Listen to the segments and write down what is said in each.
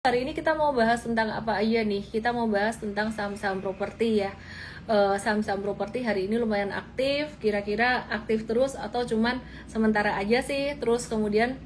Hari ini kita mau bahas tentang apa aja nih? Kita mau bahas tentang saham-saham properti ya. Saham-saham properti hari ini lumayan aktif. Kira-kira aktif terus atau cuman sementara aja sih? Terus kemudian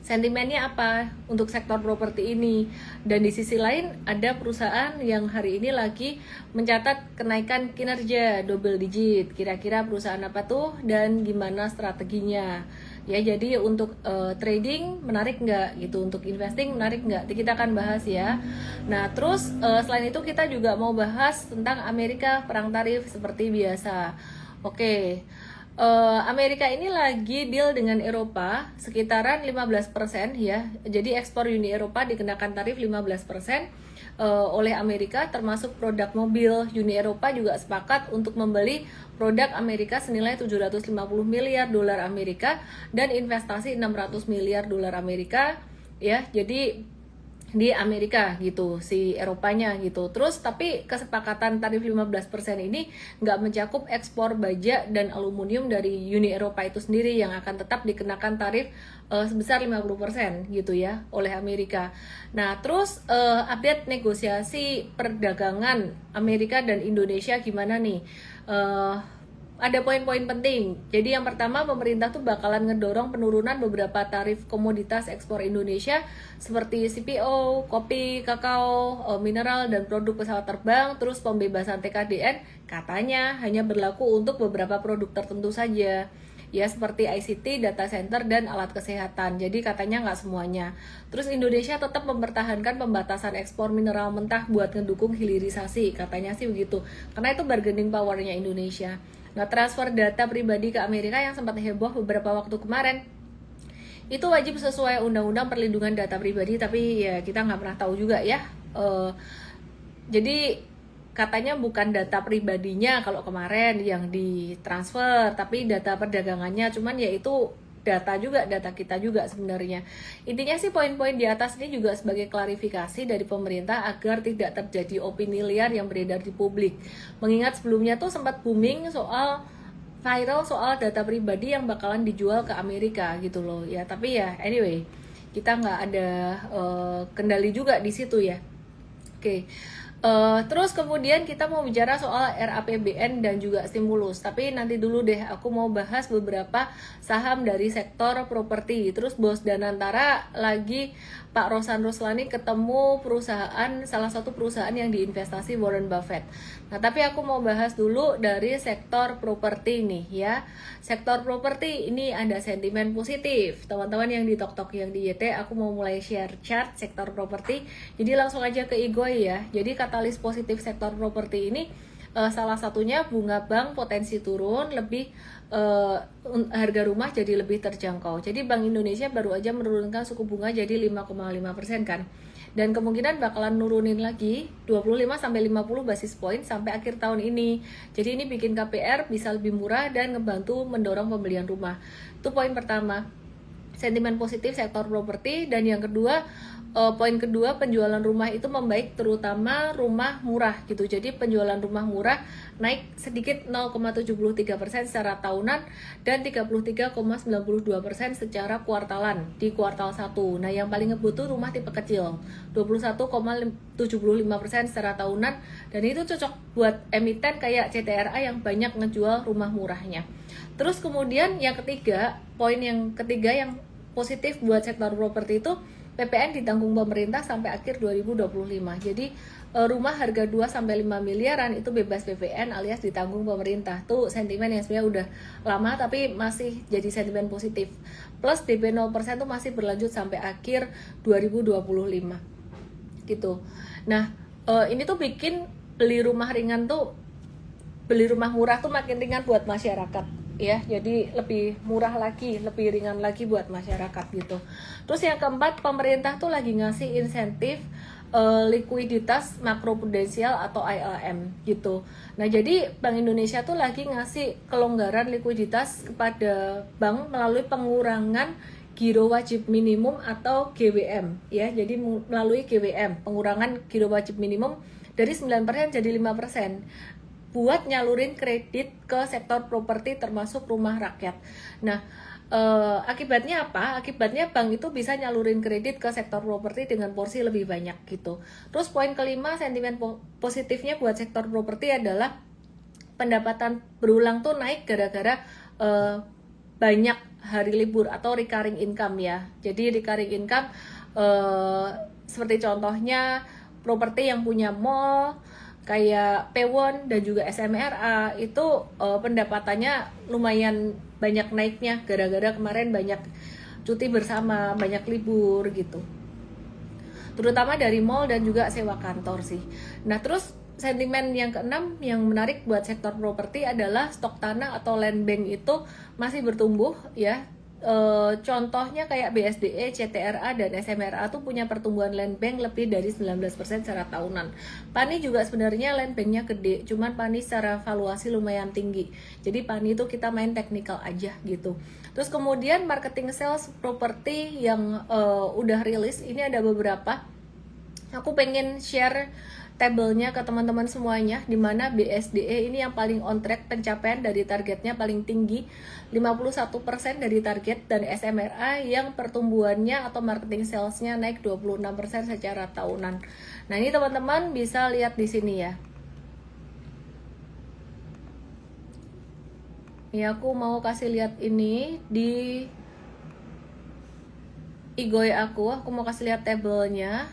sentimennya apa untuk sektor properti ini? Dan di sisi lain ada perusahaan yang hari ini lagi mencatat kenaikan kinerja double digit. Kira-kira perusahaan apa tuh dan gimana strateginya? Ya, jadi untuk trading menarik nggak gitu, untuk investing menarik nggak, kita akan bahas ya. Nah terus selain itu kita juga mau bahas tentang Amerika perang tarif seperti biasa. Oke. Amerika ini lagi deal dengan Eropa sekitaran 15% ya. Jadi ekspor Uni Eropa dikenakan tarif 15% oleh Amerika, termasuk produk mobil. Uni Eropa juga sepakat untuk membeli produk Amerika senilai 750 miliar dolar Amerika dan investasi 600 miliar dolar Amerika ya. Jadi di Amerika gitu, si Eropanya gitu. Terus tapi kesepakatan tarif 15% ini nggak mencakup ekspor baja dan aluminium dari Uni Eropa itu sendiri yang akan tetap dikenakan tarif sebesar 50% gitu ya oleh Amerika. Nah, terus update negosiasi perdagangan Amerika dan Indonesia gimana nih? Ada poin-poin penting. Jadi yang pertama, pemerintah tuh bakalan ngedorong penurunan beberapa tarif komoditas ekspor Indonesia seperti CPO, kopi, kakao, mineral, dan produk pesawat terbang. Terus pembebasan TKDN katanya hanya berlaku untuk beberapa produk tertentu saja. Ya, seperti ICT, data center, dan alat kesehatan. Jadi katanya nggak semuanya. Terus Indonesia tetap mempertahankan pembatasan ekspor mineral mentah buat ngedukung hilirisasi. Katanya sih begitu. Karena itu bargaining powernya Indonesia. Nah, transfer data pribadi ke Amerika yang sempat heboh beberapa waktu kemarin itu wajib sesuai undang-undang perlindungan data pribadi, tapi ya kita nggak pernah tahu juga ya. Jadi katanya bukan data pribadinya kalau kemarin yang ditransfer, tapi data perdagangannya. Cuman ya itu data kita juga sebenarnya. Intinya sih poin-poin di atas ini juga sebagai klarifikasi dari pemerintah agar tidak terjadi opini liar yang beredar di publik. Mengingat sebelumnya tuh sempat booming viral soal data pribadi yang bakalan dijual ke Amerika gitu loh ya. Tapi ya anyway, kita nggak ada kendali juga di situ ya. Oke. Terus kemudian kita mau bicara soal RAPBN dan juga stimulus. Tapi nanti dulu deh, aku mau bahas beberapa saham dari sektor properti. Terus Bos Danantara lagi Pak Rosan Ruslani ketemu salah satu perusahaan yang diinvestasi Warren Buffett. Nah, tapi aku mau bahas dulu dari sektor properti nih ya. Sektor properti ini ada sentimen positif. Teman-teman yang di TokTok yang di YT, aku mau mulai share chart sektor properti. Jadi langsung aja ke Igoy ya. Jadi katalis positif sektor properti ini salah satunya bunga bank potensi turun, harga rumah jadi lebih terjangkau. Jadi Bank Indonesia baru aja menurunkan suku bunga jadi 5,5% kan. Dan kemungkinan bakalan nurunin lagi 25-50 basis point sampai akhir tahun ini. Jadi ini bikin KPR bisa lebih murah dan ngebantu mendorong pembelian rumah. Itu poin pertama, sentimen positif sektor properti. Dan yang kedua, poin kedua, penjualan rumah itu membaik, terutama rumah murah gitu. Jadi penjualan rumah murah naik sedikit 0,73% secara tahunan dan 33,92% secara kuartalan di kuartal 1. Nah, yang paling ngebutuh rumah tipe kecil, 21,75% secara tahunan, dan itu cocok buat emiten kayak CTRA yang banyak ngejual rumah murahnya. Terus kemudian yang ketiga, poin yang ketiga yang positif buat sektor properti itu, PPN ditanggung pemerintah sampai akhir 2025. Jadi rumah harga 2-5 miliaran itu bebas PPN alias ditanggung pemerintah. Tuh sentimen yang sebenarnya udah lama tapi masih jadi sentimen positif. Plus DP 0% tuh masih berlanjut sampai akhir 2025. Gitu. Nah, ini tuh bikin beli rumah murah tuh makin ringan buat masyarakat ya, jadi lebih murah lagi, lebih ringan lagi buat masyarakat gitu. Terus yang keempat, pemerintah tuh lagi ngasih insentif likuiditas makroprudensial atau ILM gitu. Nah, jadi Bank Indonesia tuh lagi ngasih kelonggaran likuiditas kepada bank melalui pengurangan giro wajib minimum atau GWM ya. Jadi melalui GWM, pengurangan giro wajib minimum dari 9% jadi 5%. Buat nyalurin kredit ke sektor properti termasuk rumah rakyat. Nah, Akibatnya apa? Akibatnya bank itu bisa nyalurin kredit ke sektor properti dengan porsi lebih banyak gitu. Terus poin kelima, sentimen positifnya buat sektor properti adalah pendapatan berulang tuh naik gara-gara banyak hari libur atau recurring income ya. Jadi recurring income seperti contohnya properti yang punya mall kayak Pewon dan juga SMRA itu pendapatannya lumayan banyak naiknya gara-gara kemarin banyak cuti bersama, banyak libur gitu. Terutama dari mall dan juga sewa kantor sih. Nah, terus sentimen yang keenam yang menarik buat sektor properti adalah stok tanah atau land bank itu masih bertumbuh ya. Contohnya kayak BSDE, CTRA, dan SMRA tuh punya pertumbuhan land bank lebih dari 19% secara tahunan. PANI juga sebenarnya land banknya gede, cuman PANI secara valuasi lumayan tinggi. Jadi PANI itu kita main teknikal aja gitu. Terus kemudian marketing sales properti yang udah rilis, ini ada beberapa. Aku pengen share tabelnya ke teman-teman semuanya, dimana BSDE ini yang paling on track pencapaian dari targetnya paling tinggi 51% dari target, dan SMRA yang pertumbuhannya atau marketing salesnya naik 26% secara tahunan. Nah ini teman-teman bisa lihat di sini ya. Ini aku mau kasih lihat ini di Igoy aku mau kasih lihat tabelnya.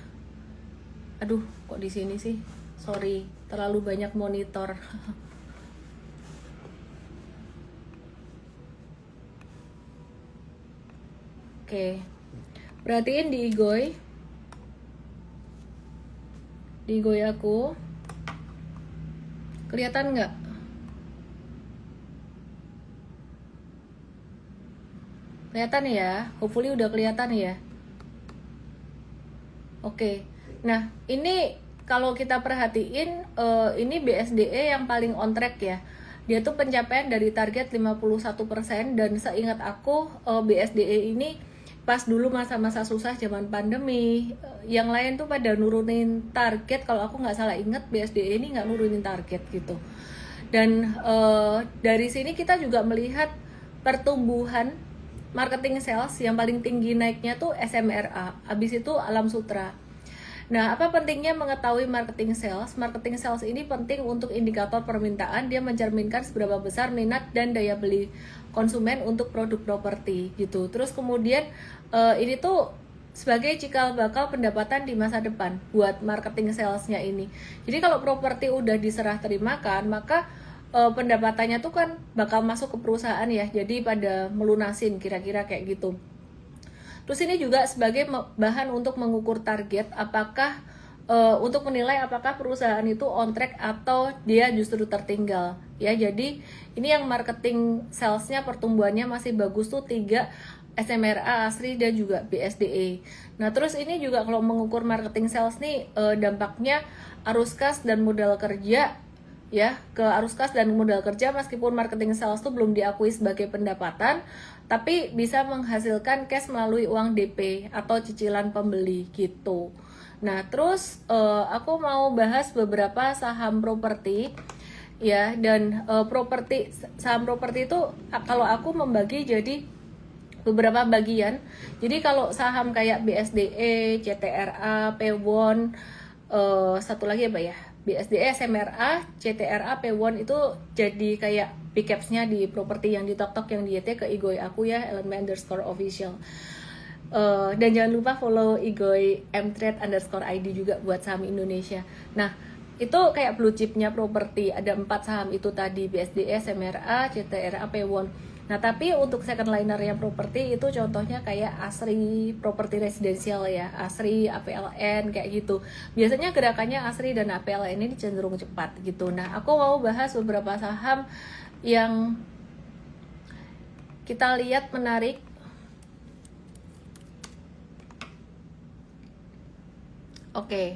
Aduh, kok di sini sih? Sorry, terlalu banyak monitor. Oke. Perhatiin di Igoy. Di Igoy aku. Kelihatan nggak? Kelihatan ya? Hopefully udah kelihatan ya. Oke. Nah, ini kalau kita perhatiin ini BSDE yang paling on track ya. Dia tuh pencapaian dari target 51%, dan seingat aku BSDE ini pas dulu masa-masa susah zaman pandemi, yang lain tuh pada nurunin target. Kalau aku nggak salah inget, BSDE ini nggak nurunin target gitu. Dan dari sini kita juga melihat pertumbuhan marketing sales yang paling tinggi naiknya tuh SMRA, habis itu Alam Sutra. Nah, apa pentingnya mengetahui marketing sales? Marketing sales ini penting untuk indikator permintaan, dia mencerminkan seberapa besar minat dan daya beli konsumen untuk produk properti gitu. Terus kemudian ini tuh sebagai cikal bakal pendapatan di masa depan buat marketing salesnya ini. Jadi kalau properti udah diserah terimakan, maka pendapatannya tuh kan bakal masuk ke perusahaan ya, jadi pada melunasin kira-kira kayak gitu. Terus ini juga sebagai bahan untuk mengukur target, apakah untuk menilai apakah perusahaan itu on track atau dia justru tertinggal ya. Jadi ini yang marketing salesnya pertumbuhannya masih bagus tuh 3, SMRA, ASRI, dan juga BSDE. Nah terus ini juga kalau mengukur marketing sales nih dampaknya arus kas dan modal kerja ya, ke arus kas dan modal kerja. Meskipun marketing sales itu belum diakui sebagai pendapatan, tapi bisa menghasilkan cash melalui uang DP atau cicilan pembeli gitu. Nah terus aku mau bahas beberapa saham properti ya, dan saham properti itu kalau aku membagi jadi beberapa bagian. Jadi kalau saham kayak BSDE, CTRA, Pewon, satu lagi apa ya, BSDE, SMRA, CTRA, Pewon itu jadi kayak big caps-nya di properti yang di TokTok, yang di YT ke Igoy aku ya, @ellenme_official. Dan jangan lupa follow Igoy mtrade_id juga buat saham Indonesia. Nah itu kayak blue chipnya properti, ada 4 saham itu tadi, BSDE, SMRA, CTRA, Pewon. Nah tapi untuk second linernya properti itu contohnya kayak ASRI properti residensial ya, ASRI, APLN kayak gitu. Biasanya gerakannya ASRI dan APLN ini cenderung cepat gitu. Nah aku mau bahas beberapa saham yang kita lihat menarik. Oke.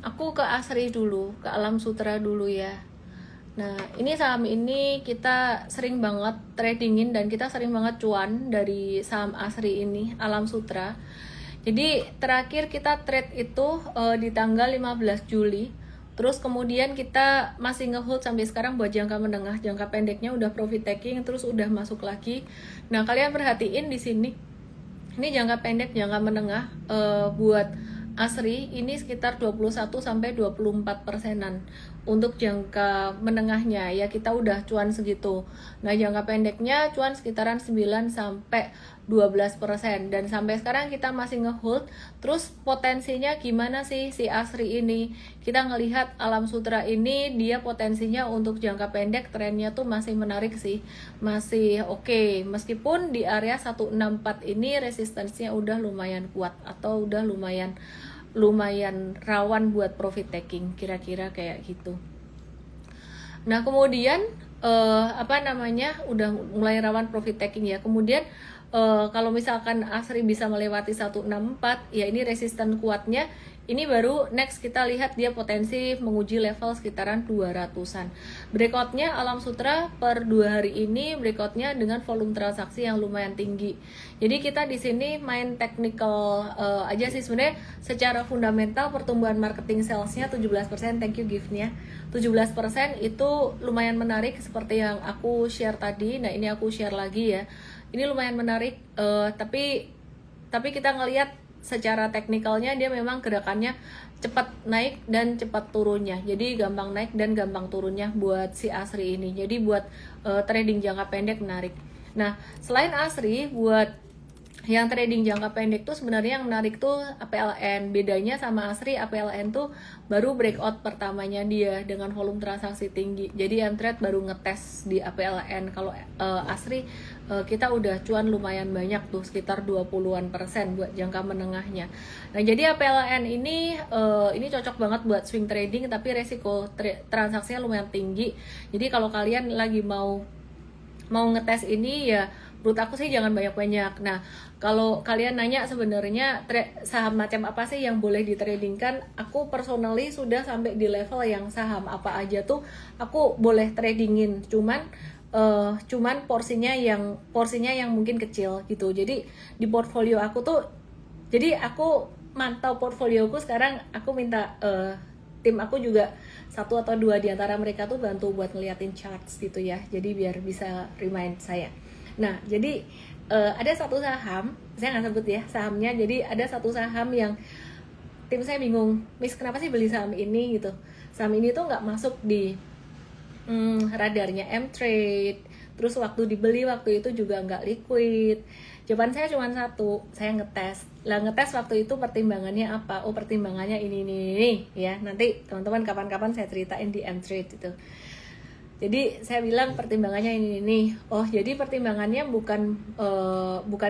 Aku ke ASRI dulu, ke Alam Sutra dulu ya. Nah, ini saham ini kita sering banget tradingin dan kita sering banget cuan dari saham ASRI ini, Alam Sutra. Jadi terakhir kita trade itu di tanggal 15 Juli Terus kemudian kita masih ngehold sampai sekarang buat jangka menengah, jangka pendeknya udah profit taking, terus udah masuk lagi. Nah, kalian perhatiin di sini, ini jangka pendek, jangka menengah buat ASRI ini sekitar 21-24%-an. Untuk jangka menengahnya ya kita udah cuan segitu. Nah, jangka pendeknya cuan sekitaran 9-12%, dan sampai sekarang kita masih ngehold. Terus potensinya gimana sih si ASRI ini? Kita ngelihat Alam Sutera ini dia potensinya untuk jangka pendek trennya tuh masih menarik sih. Masih oke. Meskipun di area 164 ini resistensinya udah lumayan kuat atau udah lumayan rawan buat profit taking, kira-kira kayak gitu. Nah, kemudian udah mulai rawan profit taking ya. Kemudian kalau misalkan ASRI bisa melewati 164, ya ini resisten kuatnya. Ini baru next kita lihat dia potensi menguji level sekitaran 200-an. Breakoutnya Alam Sutera per 2 hari ini breakoutnya dengan volume transaksi yang lumayan tinggi. Jadi kita di sini main technical aja sih sebenarnya. Secara fundamental pertumbuhan marketing salesnya 17%, thank you gift-nya. 17% itu lumayan menarik seperti yang aku share tadi. Nah, ini aku share lagi ya. Ini lumayan menarik, tapi kita ngelihat secara teknikalnya dia memang gerakannya cepat naik dan cepat turunnya. Jadi gampang naik dan gampang turunnya buat si ASRI ini. Jadi buat trading jangka pendek menarik. Nah, selain ASRI, buat yang trading jangka pendek tuh sebenarnya yang menarik tuh APLN. Bedanya sama ASRI, APLN tuh baru breakout pertamanya dia dengan volume transaksi tinggi. Jadi Mtrade baru ngetes di APLN. Kalau ASRI kita udah cuan lumayan banyak tuh, sekitar 20%-an buat jangka menengahnya. Nah, jadi APLN ini cocok banget buat swing trading, tapi resiko transaksinya lumayan tinggi. Jadi kalau kalian lagi mau ngetes ini ya menurut aku sih jangan banyak-banyak. Nah, kalau kalian nanya sebenarnya saham macam apa sih yang boleh ditradingkan, aku personally sudah sampai di level yang saham apa aja tuh aku boleh tradingin, cuman porsinya yang mungkin kecil gitu. Jadi di portfolio aku tuh, jadi aku mantau portfolioku sekarang, aku minta tim aku juga 1 atau 2 di antara mereka tuh bantu buat ngeliatin charts gitu ya. Jadi biar bisa remind saya. Nah, jadi ada satu saham, saya nggak sebut ya sahamnya. Jadi ada satu saham yang tim saya bingung, Miss kenapa sih beli saham ini gitu. Saham ini tuh nggak masuk di radarnya Mtrade. Terus waktu dibeli waktu itu juga nggak liquid. Jawaban saya cuma satu, saya ngetes. Ngetes waktu itu pertimbangannya apa? Oh, pertimbangannya ini ya. Nanti teman-teman kapan-kapan saya ceritain di Mtrade itu. Jadi saya bilang pertimbangannya ini. Oh, jadi pertimbangannya bukan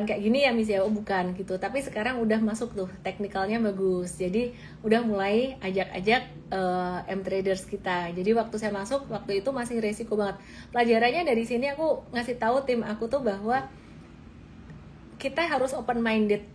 kayak gini ya Miss ya. Oh, bukan gitu. Tapi sekarang udah masuk tuh, teknikalnya bagus. Jadi udah mulai ajak-ajak M-traders kita. Jadi waktu saya masuk, waktu itu masih resiko banget. Pelajarannya dari sini aku ngasih tahu tim aku tuh bahwa kita harus open minded.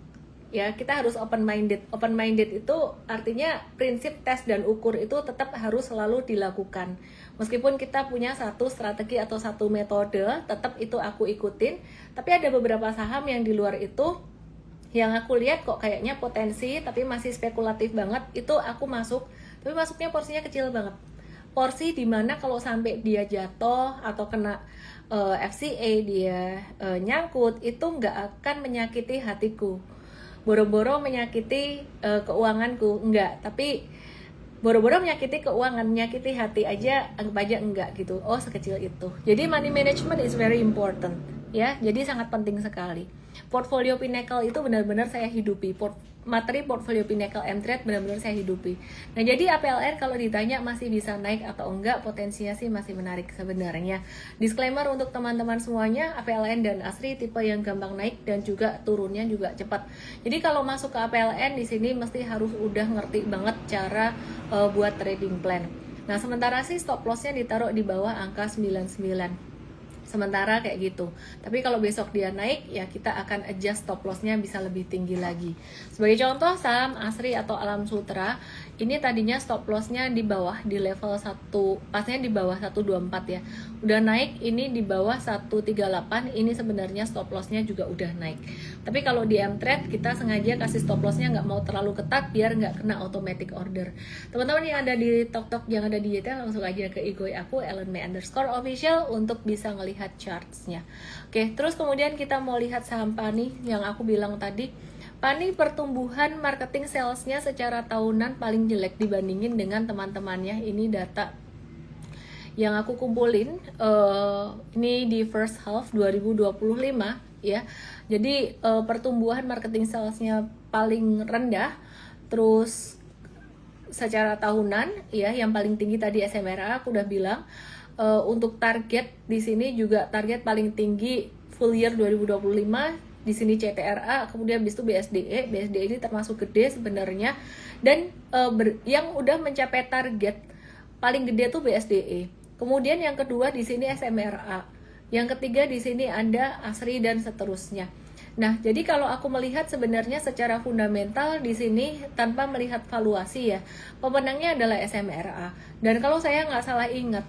Ya, kita harus open minded. Open minded itu artinya prinsip tes dan ukur itu tetap harus selalu dilakukan. Meskipun kita punya satu strategi atau satu metode, tetap itu aku ikutin. Tapi ada beberapa saham yang di luar itu yang aku lihat kok kayaknya potensi tapi masih spekulatif banget, itu aku masuk. Tapi masuknya porsinya kecil banget. Porsi dimana kalau sampai dia jatuh atau kena FCA, dia nyangkut, itu nggak akan menyakiti hatiku. Boro-boro menyakiti keuanganku, enggak. Tapi boro-boro menyakiti keuangan, menyakiti hati aja, anggap aja enggak gitu. Oh, sekecil itu. Jadi money management is very important ya. Jadi sangat penting sekali. Portfolio Pinnacle itu benar-benar saya hidupi. Materi portfolio Pinnacle Mtrade benar-benar saya hidupi. Nah, jadi APLN kalau ditanya masih bisa naik atau enggak, potensinya sih masih menarik sebenarnya. Disclaimer untuk teman-teman semuanya, APLN dan ASRI tipe yang gampang naik dan juga turunnya juga cepat. Jadi kalau masuk ke APLN di sini mesti harus udah ngerti banget cara buat trading plan. Nah, sementara sih stop lossnya ditaruh di bawah angka 99. Sementara kayak gitu. Tapi kalau besok dia naik, ya kita akan adjust stop lossnya bisa lebih tinggi lagi. Sebagai contoh, saham ASRI atau Alam Sutera ini tadinya stop lossnya di bawah di level 1, pasnya di bawah 124 ya. Udah naik ini di bawah 138, ini sebenarnya stop lossnya juga udah naik. Tapi kalau di M-Trade kita sengaja kasih stop lossnya nggak mau terlalu ketat biar nggak kena automatic order. Teman-teman yang ada di TokTok, yang ada di YT, langsung aja ke IG aku @ellenmei_official untuk bisa ngelihat chartsnya. Oke, terus kemudian kita mau lihat saham PANI yang aku bilang tadi. PANI pertumbuhan marketing salesnya secara tahunan paling jelek dibandingin dengan teman-temannya. Ini data yang aku kumpulin, ini di first half 2025 ya. Jadi pertumbuhan marketing salesnya paling rendah. Terus secara tahunan ya, yang paling tinggi tadi SMRA aku udah bilang. Untuk target di sini juga target paling tinggi full year 2025. Di sini CTRA, kemudian habis itu BSDE. BSDE ini termasuk gede sebenarnya, dan yang udah mencapai target paling gede tuh BSDE. Kemudian yang kedua di sini SMRA, yang ketiga di sini ada ASRI dan seterusnya. Nah, jadi kalau aku melihat sebenarnya secara fundamental di sini tanpa melihat valuasi ya, pemenangnya adalah SMRA. Dan kalau saya nggak salah ingat,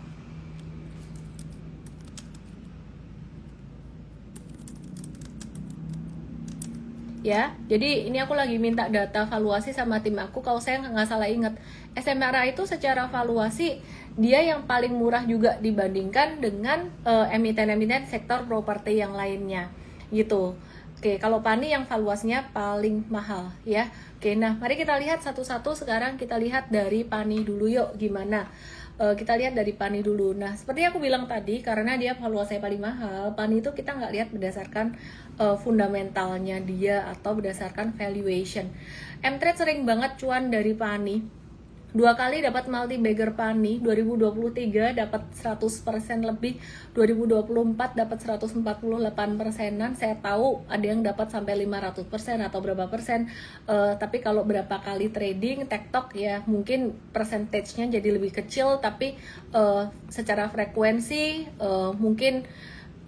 ya, jadi ini aku lagi minta data valuasi sama tim aku. Kalau saya nggak salah ingat, SMRA itu secara valuasi dia yang paling murah juga dibandingkan dengan emiten-emiten sektor properti yang lainnya gitu. Oke, kalau PANI yang valuasinya paling mahal ya. Oke, nah mari kita lihat satu-satu. Sekarang kita lihat dari PANI dulu yuk, gimana. Kita lihat dari PANI dulu. Nah, seperti aku bilang tadi, karena dia valuasinya paling mahal, PANI itu kita nggak lihat berdasarkan fundamentalnya dia atau berdasarkan valuation. M-Trade sering banget cuan dari PANI. 2 kali dapat multi bagger PANI, 2023 dapat 100% lebih, 2024 dapat 148%-an. Saya tahu ada yang dapat sampai 500% atau berapa persen, tapi kalau berapa kali trading TikTok ya mungkin persentage-nya jadi lebih kecil, tapi secara frekuensi mungkin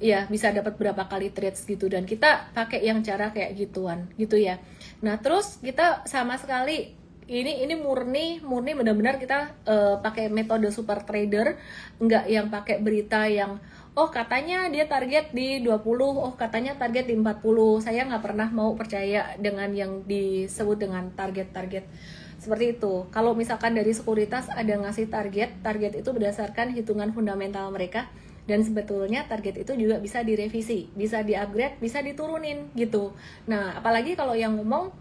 ya bisa dapat berapa kali trades gitu, dan kita pakai yang cara kayak gituan gitu ya. Nah, terus kita sama sekali ini murni benar-benar kita pakai metode super trader, nggak yang pakai berita yang oh katanya dia target di 20, oh katanya target di 40. Saya nggak pernah mau percaya dengan yang disebut dengan target-target seperti itu. Kalau misalkan dari sekuritas ada ngasih target itu berdasarkan hitungan fundamental mereka, dan sebetulnya target itu juga bisa direvisi, bisa di-upgrade, bisa diturunin gitu. Nah, apalagi kalau yang ngomong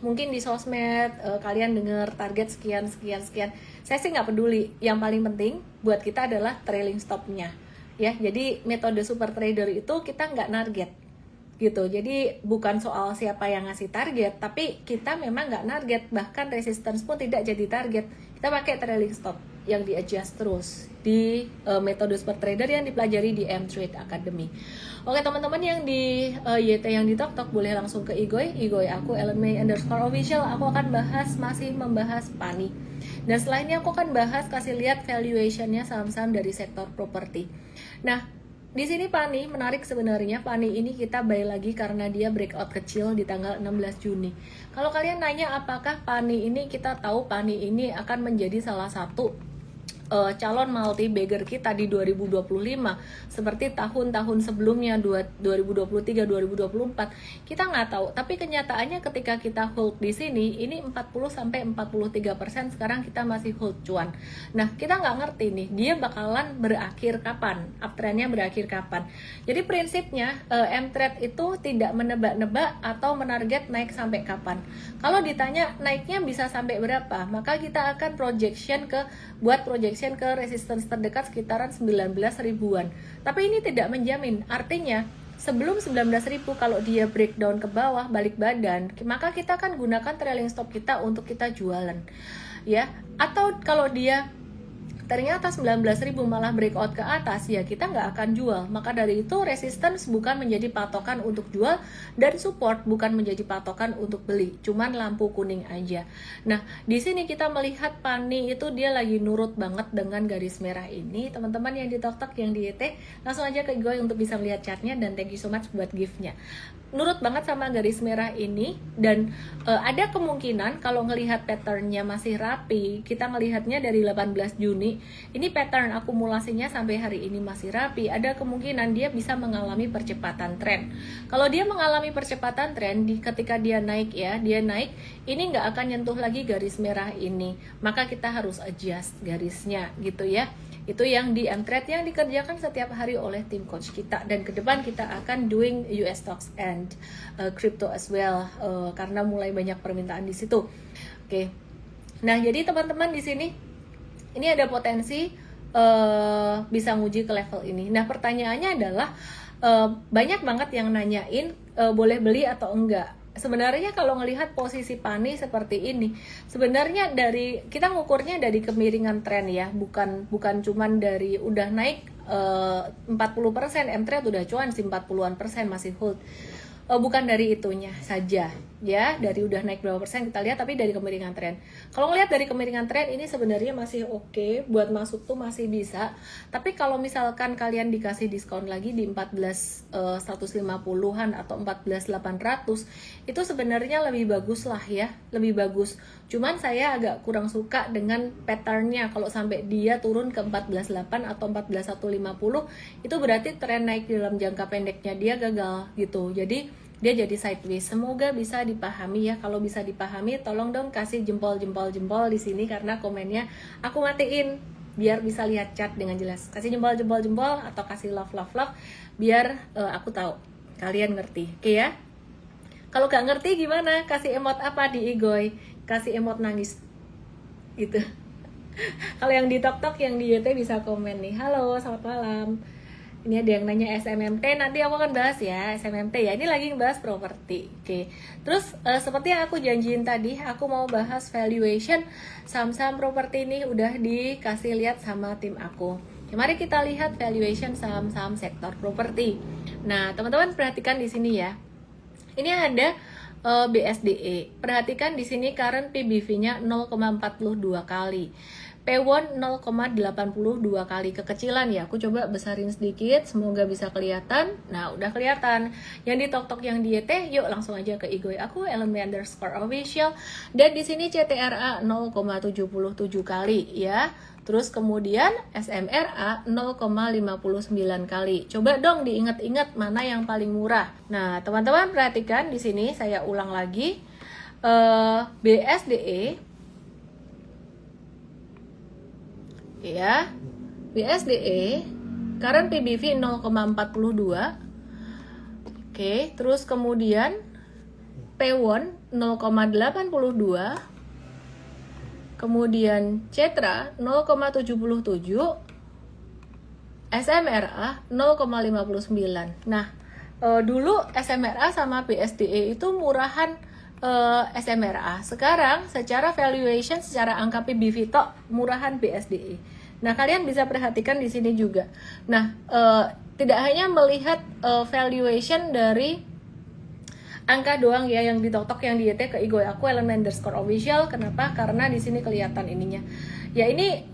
mungkin di sosmed kalian dengar target sekian. Saya sih nggak peduli. Yang paling penting buat kita adalah trailing stopnya ya. Jadi metode super trader itu kita nggak target gitu. Jadi bukan soal siapa yang ngasih target, tapi kita memang nggak target. Bahkan resistance pun tidak jadi target. Kita pakai trailing stop yang di adjust terus di metode super trader yang dipelajari di M-Trade Academy. Oke teman-teman yang di YT, yang di TokTok, boleh langsung ke Igoy aku @ellenmei_official. Aku akan masih membahas PANI. Dan setelah ini aku akan bahas, kasih lihat valuationnya saham-saham dari sektor properti. Nah, di sini PANI menarik sebenarnya. PANI ini kita buy lagi karena dia breakout kecil di tanggal 16 Juni. Kalau kalian nanya apakah PANI ini, kita tahu PANI ini akan menjadi salah satu calon multi bagger kita di 2025 seperti tahun-tahun sebelumnya 2023 2024 kita nggak tahu, tapi kenyataannya ketika kita hold di sini ini 40-43%, sekarang kita masih hold cuan. Nah, kita nggak ngerti nih dia bakalan berakhir kapan, uptrendnya berakhir kapan. Jadi prinsipnya M-Trade itu tidak menebak-nebak atau menarget naik sampai kapan. Kalau ditanya naiknya bisa sampai berapa, maka kita akan buat projection ke resistance terdekat sekitaran 19 ribuan. Tapi ini tidak menjamin. Artinya sebelum 19.000 kalau dia breakdown ke bawah balik badan, maka kita akan gunakan trailing stop kita untuk kita jualan. Ya, atau kalau dia ternyata 19.000 malah breakout ke atas, ya kita nggak akan jual. Maka dari itu resistance bukan menjadi patokan untuk jual, dan support bukan menjadi patokan untuk beli, cuman lampu kuning aja. Nah, di sini kita melihat Pani itu dia lagi nurut banget dengan garis merah ini. Teman-teman yang di TokTok, yang di YT, langsung aja ke gue untuk bisa melihat chartnya, dan thank you so much buat gift-nya. Nurut banget sama garis merah ini, dan ada kemungkinan kalau ngelihat patternnya masih rapi, kita ngelihatnya dari 18 Juni, ini pattern akumulasinya sampai hari ini masih rapi, ada kemungkinan dia bisa mengalami percepatan tren. Kalau dia mengalami percepatan tren, ketika dia naik ya, dia naik, ini nggak akan nyentuh lagi garis merah ini, maka kita harus adjust garisnya gitu ya. Itu yang di M-Trade yang dikerjakan setiap hari oleh tim coach kita, dan ke depan kita akan doing US stocks and crypto as well, karena mulai banyak permintaan di situ. Oke. Nah, jadi teman-teman di sini ini ada potensi bisa nguji ke level ini. Nah, pertanyaannya adalah banyak banget yang nanyain boleh beli atau enggak. Sebenarnya kalau ngelihat posisi Pani seperti ini, sebenarnya dari kita ngukurnya dari kemiringan tren ya, bukan cuman dari udah naik 40%, M-Trade udah cuan sih 40-an% masih hold. Bukan dari itunya saja ya, dari udah naik berapa persen kita lihat, tapi dari kemiringan tren. Kalau ngelihat dari kemiringan tren ini sebenarnya masih oke, buat masuk tuh masih bisa. Tapi kalau misalkan kalian dikasih diskon lagi di 14.150-an atau 14.800, itu sebenarnya lebih bagus lah ya, lebih bagus. Cuman saya agak kurang suka dengan patternnya. Kalau sampai dia turun ke 14.800 atau 14.150, itu berarti tren naik dalam jangka pendeknya dia gagal gitu. Jadi dia jadi sideways. Semoga bisa dipahami ya. Kalau bisa dipahami, tolong dong kasih jempol di sini, karena komennya aku matiin biar bisa lihat chart dengan jelas. Kasih jempol atau kasih love biar aku tahu kalian ngerti. Oke ya. Kalau gak ngerti gimana? Kasih emot apa di Igoy? Kasih emot nangis gitu. Kalau yang di TokTok, yang di YT bisa komen nih. Halo, selamat malam. Ini ada yang nanya SMMT, nanti aku akan bahas ya SMMT ya. Ini lagi ngebahas properti. Oke. Terus seperti yang aku janjiin tadi, aku mau bahas valuation saham-saham properti ini udah dikasih lihat sama tim aku. Ya, mari kita lihat valuation saham-saham sektor properti. Nah, teman-teman perhatikan di sini ya. Ini ada BSDE. Perhatikan di sini current PBV-nya 0,42 kali. P1 0,82 kali, kekecilan ya. Aku coba besarin sedikit, semoga bisa kelihatan. Nah, udah kelihatan. Yang di TokTok, yang di YT, yuk langsung aja ke Igoy aku, @LMB_official. Dan di sini CTRA 0,77 kali ya. Terus kemudian SMRA 0,59 kali. Coba dong diingat-ingat mana yang paling murah. Nah, teman-teman perhatikan di sini, saya ulang lagi. BSDE ya, BSDE current PBV 0,42. Oke, terus kemudian P1 0,82, kemudian Cetra 0,77, SMRA 0,59. Nah, dulu SMRA sama BSDE itu murahan SMRA. Sekarang secara valuation, secara angka PBV tok murahan BSDE. Nah, kalian bisa perhatikan di sini juga. Nah, tidak hanya melihat valuation dari angka doang ya, yang di TokTok, yang di YT ke Igoy aku @LM_official. Kenapa? Karena di sini kelihatan ininya. Ya, ini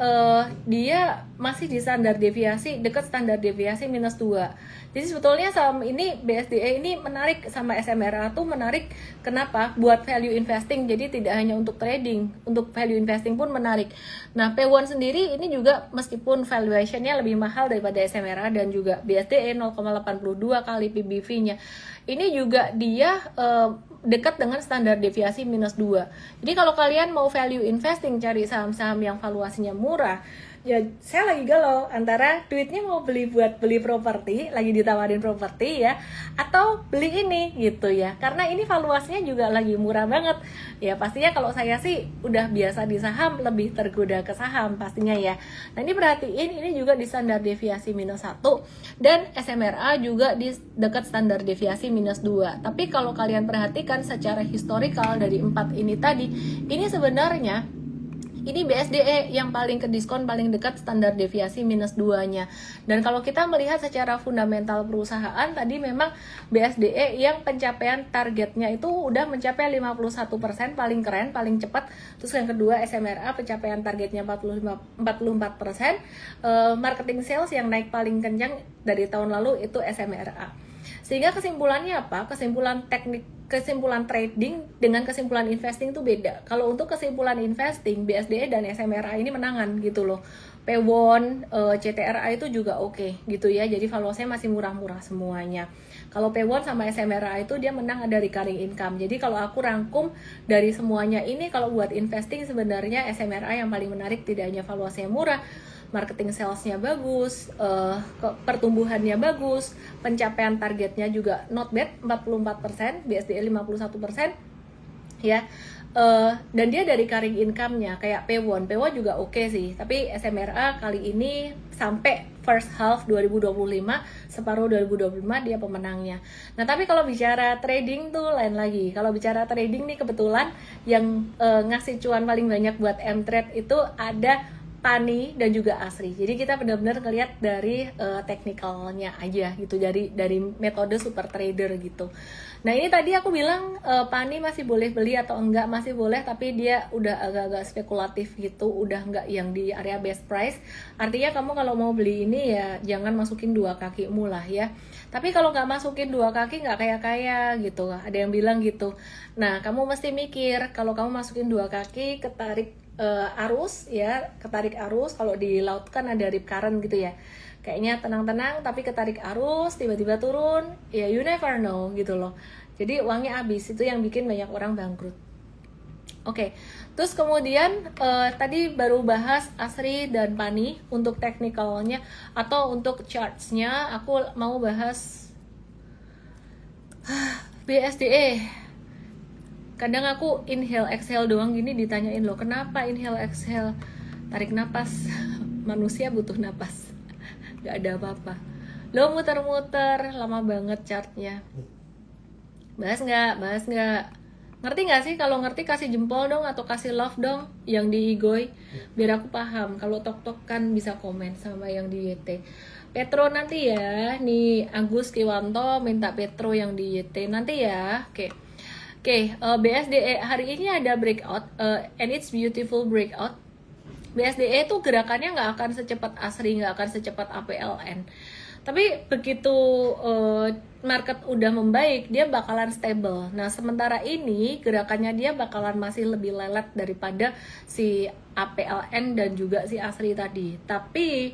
dia masih di standar deviasi, dekat standar deviasi -2. Jadi sebetulnya saham ini, BSDE ini menarik, sama SMRA tuh menarik. Kenapa? Buat value investing. Jadi tidak hanya untuk trading, untuk value investing pun menarik. Nah, P1 sendiri ini juga meskipun valuationnya lebih mahal daripada SMRA dan juga BSDE 0,82 kali PBV-nya. Ini juga dia dekat dengan standar deviasi -2. Jadi kalau kalian mau value investing, cari saham-saham yang valuasinya murah, ya saya lagi galau antara duitnya mau buat beli properti, lagi ditawarin properti ya, atau beli ini gitu ya, karena ini valuasinya juga lagi murah banget ya. Pastinya kalau saya sih udah biasa di saham, lebih tergoda ke saham pastinya ya. Nah, ini perhatiin, ini juga di standar deviasi -1, dan SMRA juga di dekat standar deviasi -2. Tapi kalau kalian perhatikan secara historikal dari 4 ini tadi, ini sebenarnya Ini BSDE yang paling ke diskon, paling dekat standar deviasi minus 2-nya. Dan kalau kita melihat secara fundamental perusahaan, tadi memang BSDE yang pencapaian targetnya itu udah mencapai 51%, paling keren, paling cepat. Terus yang kedua SMRA pencapaian targetnya 44%. Marketing sales yang naik paling kencang dari tahun lalu itu SMRA. Sehingga kesimpulannya apa? Kesimpulan trading dengan kesimpulan investing itu beda. Kalau untuk kesimpulan investing, BSDE dan SMRA ini menangan gitu loh. P1, CTRA itu juga oke gitu ya. Jadi valuasinya masih murah-murah semuanya. Kalau P1 sama SMRA itu dia menang ada recurring income. Jadi kalau aku rangkum dari semuanya ini, kalau buat investing sebenarnya SMRA yang paling menarik, tidak hanya valuasinya murah, marketing salesnya bagus, pertumbuhannya bagus, pencapaian targetnya juga not bad, 44%, BSDE 51%, ya. Dan dia dari recurring income-nya kayak P1 juga oke sih, tapi SMRA kali ini sampai first half 2025, separuh 2025 dia pemenangnya. Nah, tapi kalau bicara trading tuh lain lagi. Kalau bicara trading nih kebetulan yang ngasih cuan paling banyak buat M-Trade itu ada Pani dan juga Asri. Jadi kita benar-benar ngelihat dari teknikalnya aja gitu, dari metode super trader gitu. Nah, ini tadi aku bilang Pani masih boleh beli atau enggak, masih boleh, tapi dia udah agak-agak spekulatif gitu, udah enggak yang di area best price. Artinya kamu kalau mau beli ini ya jangan masukin dua kakimu lah ya. Tapi kalau nggak masukin dua kaki nggak kaya-kaya gitu, ada yang bilang gitu. Nah, kamu mesti mikir kalau kamu masukin dua kaki ketarik arus ya, ketarik arus. Kalau di laut kan ada rip current gitu ya, kayaknya tenang-tenang tapi ketarik arus tiba-tiba turun ya, you never know gitu loh. Jadi uangnya habis, itu yang bikin banyak orang bangkrut. Oke, terus kemudian tadi baru bahas Asri dan Pani untuk teknikalnya, atau untuk chartsnya aku mau bahas BSDE. Kadang aku inhale exhale doang gini ditanyain loh, kenapa inhale exhale, tarik napas. Manusia butuh napas, gak ada apa-apa. Lo muter-muter lama banget chartnya. Bahas nggak? Ngerti nggak sih? Kalau ngerti kasih jempol dong, atau kasih love dong yang di Igoy, biar aku paham. Kalau tok-tok kan bisa komen sama yang di YT. Petro nanti ya, nih Agus Kiwanto minta Petro yang di YT nanti ya. Oke, BSDE hari ini ada breakout, and it's beautiful breakout. BSDE itu gerakannya nggak akan secepat Asri, nggak akan secepat APLN. Tapi begitu market udah membaik, dia bakalan stable. Nah, sementara ini gerakannya dia bakalan masih lebih lelet daripada si APLN dan juga si Asri tadi. Tapi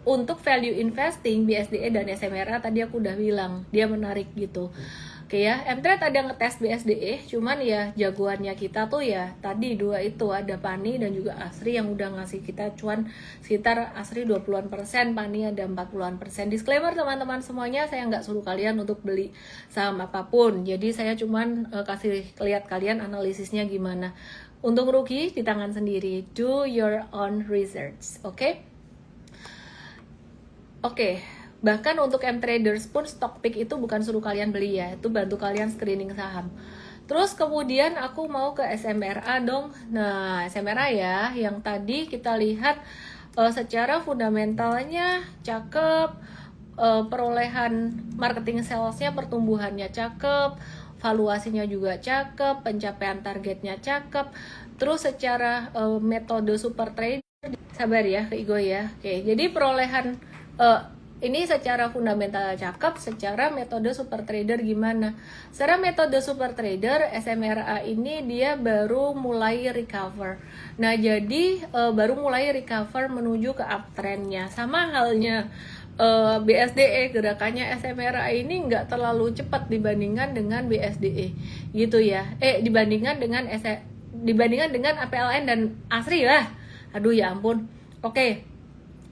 untuk value investing, BSDE dan SMRA tadi aku udah bilang, dia menarik gitu. Oke ya, M-Trade ada ngetes BSDE, cuman ya jagoannya kita tuh ya tadi dua itu, ada Pani dan juga Asri yang udah ngasih kita cuan sekitar Asri 20%, Pani ada 40%. Disclaimer teman-teman semuanya, saya nggak suruh kalian untuk beli saham apapun, jadi saya cuman kasih lihat kalian analisisnya gimana. Untung rugi di tangan sendiri, do your own research, oke? Oke. Bahkan untuk M-Traders pun stock pick itu bukan suruh kalian beli ya, itu bantu kalian screening saham. Terus kemudian aku mau ke SMRA dong. Nah, SMRA ya, yang tadi kita lihat secara fundamentalnya cakep, perolehan marketing salesnya, pertumbuhannya cakep, valuasinya juga cakep, pencapaian targetnya cakep. Terus secara metode super trade, sabar ya ke Igo ya. Oke, jadi perolehan ini secara fundamental cakep, secara metode super trader gimana? Secara metode super trader, SMRA ini dia baru mulai recover. Nah, jadi baru mulai recover menuju ke uptrendnya. Sama halnya BSDE, gerakannya SMRA ini nggak terlalu cepat dibandingkan dengan BSDE gitu ya. Dibandingkan dengan APLN dan Asri lah. Aduh ya ampun. Oke.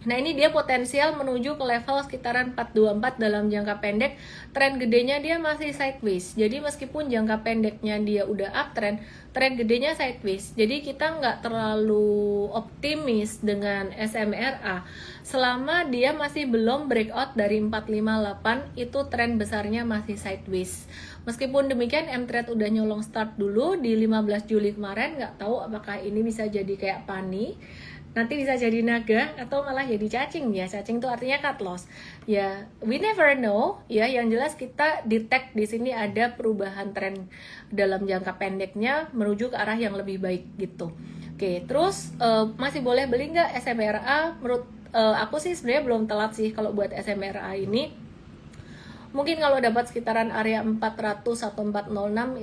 Nah ini dia potensial menuju ke level sekitaran 424 dalam jangka pendek. Tren gedenya dia masih sideways. Jadi meskipun jangka pendeknya dia udah uptrend, tren gedenya sideways. Jadi kita nggak terlalu optimis dengan SMRA. Selama dia masih belum breakout dari 458, itu tren besarnya masih sideways. Meskipun demikian M-Trade udah nyolong start dulu di 15 Juli kemarin. Nggak tahu apakah ini bisa jadi kayak pani, nanti bisa jadi naga atau malah jadi cacing ya. Cacing itu artinya cut loss ya, we never know ya. Yang jelas kita detect di sini ada perubahan tren dalam jangka pendeknya menuju ke arah yang lebih baik gitu. Oke, terus masih boleh beli nggak SMRA? Menurut aku sih sebenarnya belum telat sih kalau buat SMRA ini. Mungkin kalau dapat sekitaran area 400 atau 406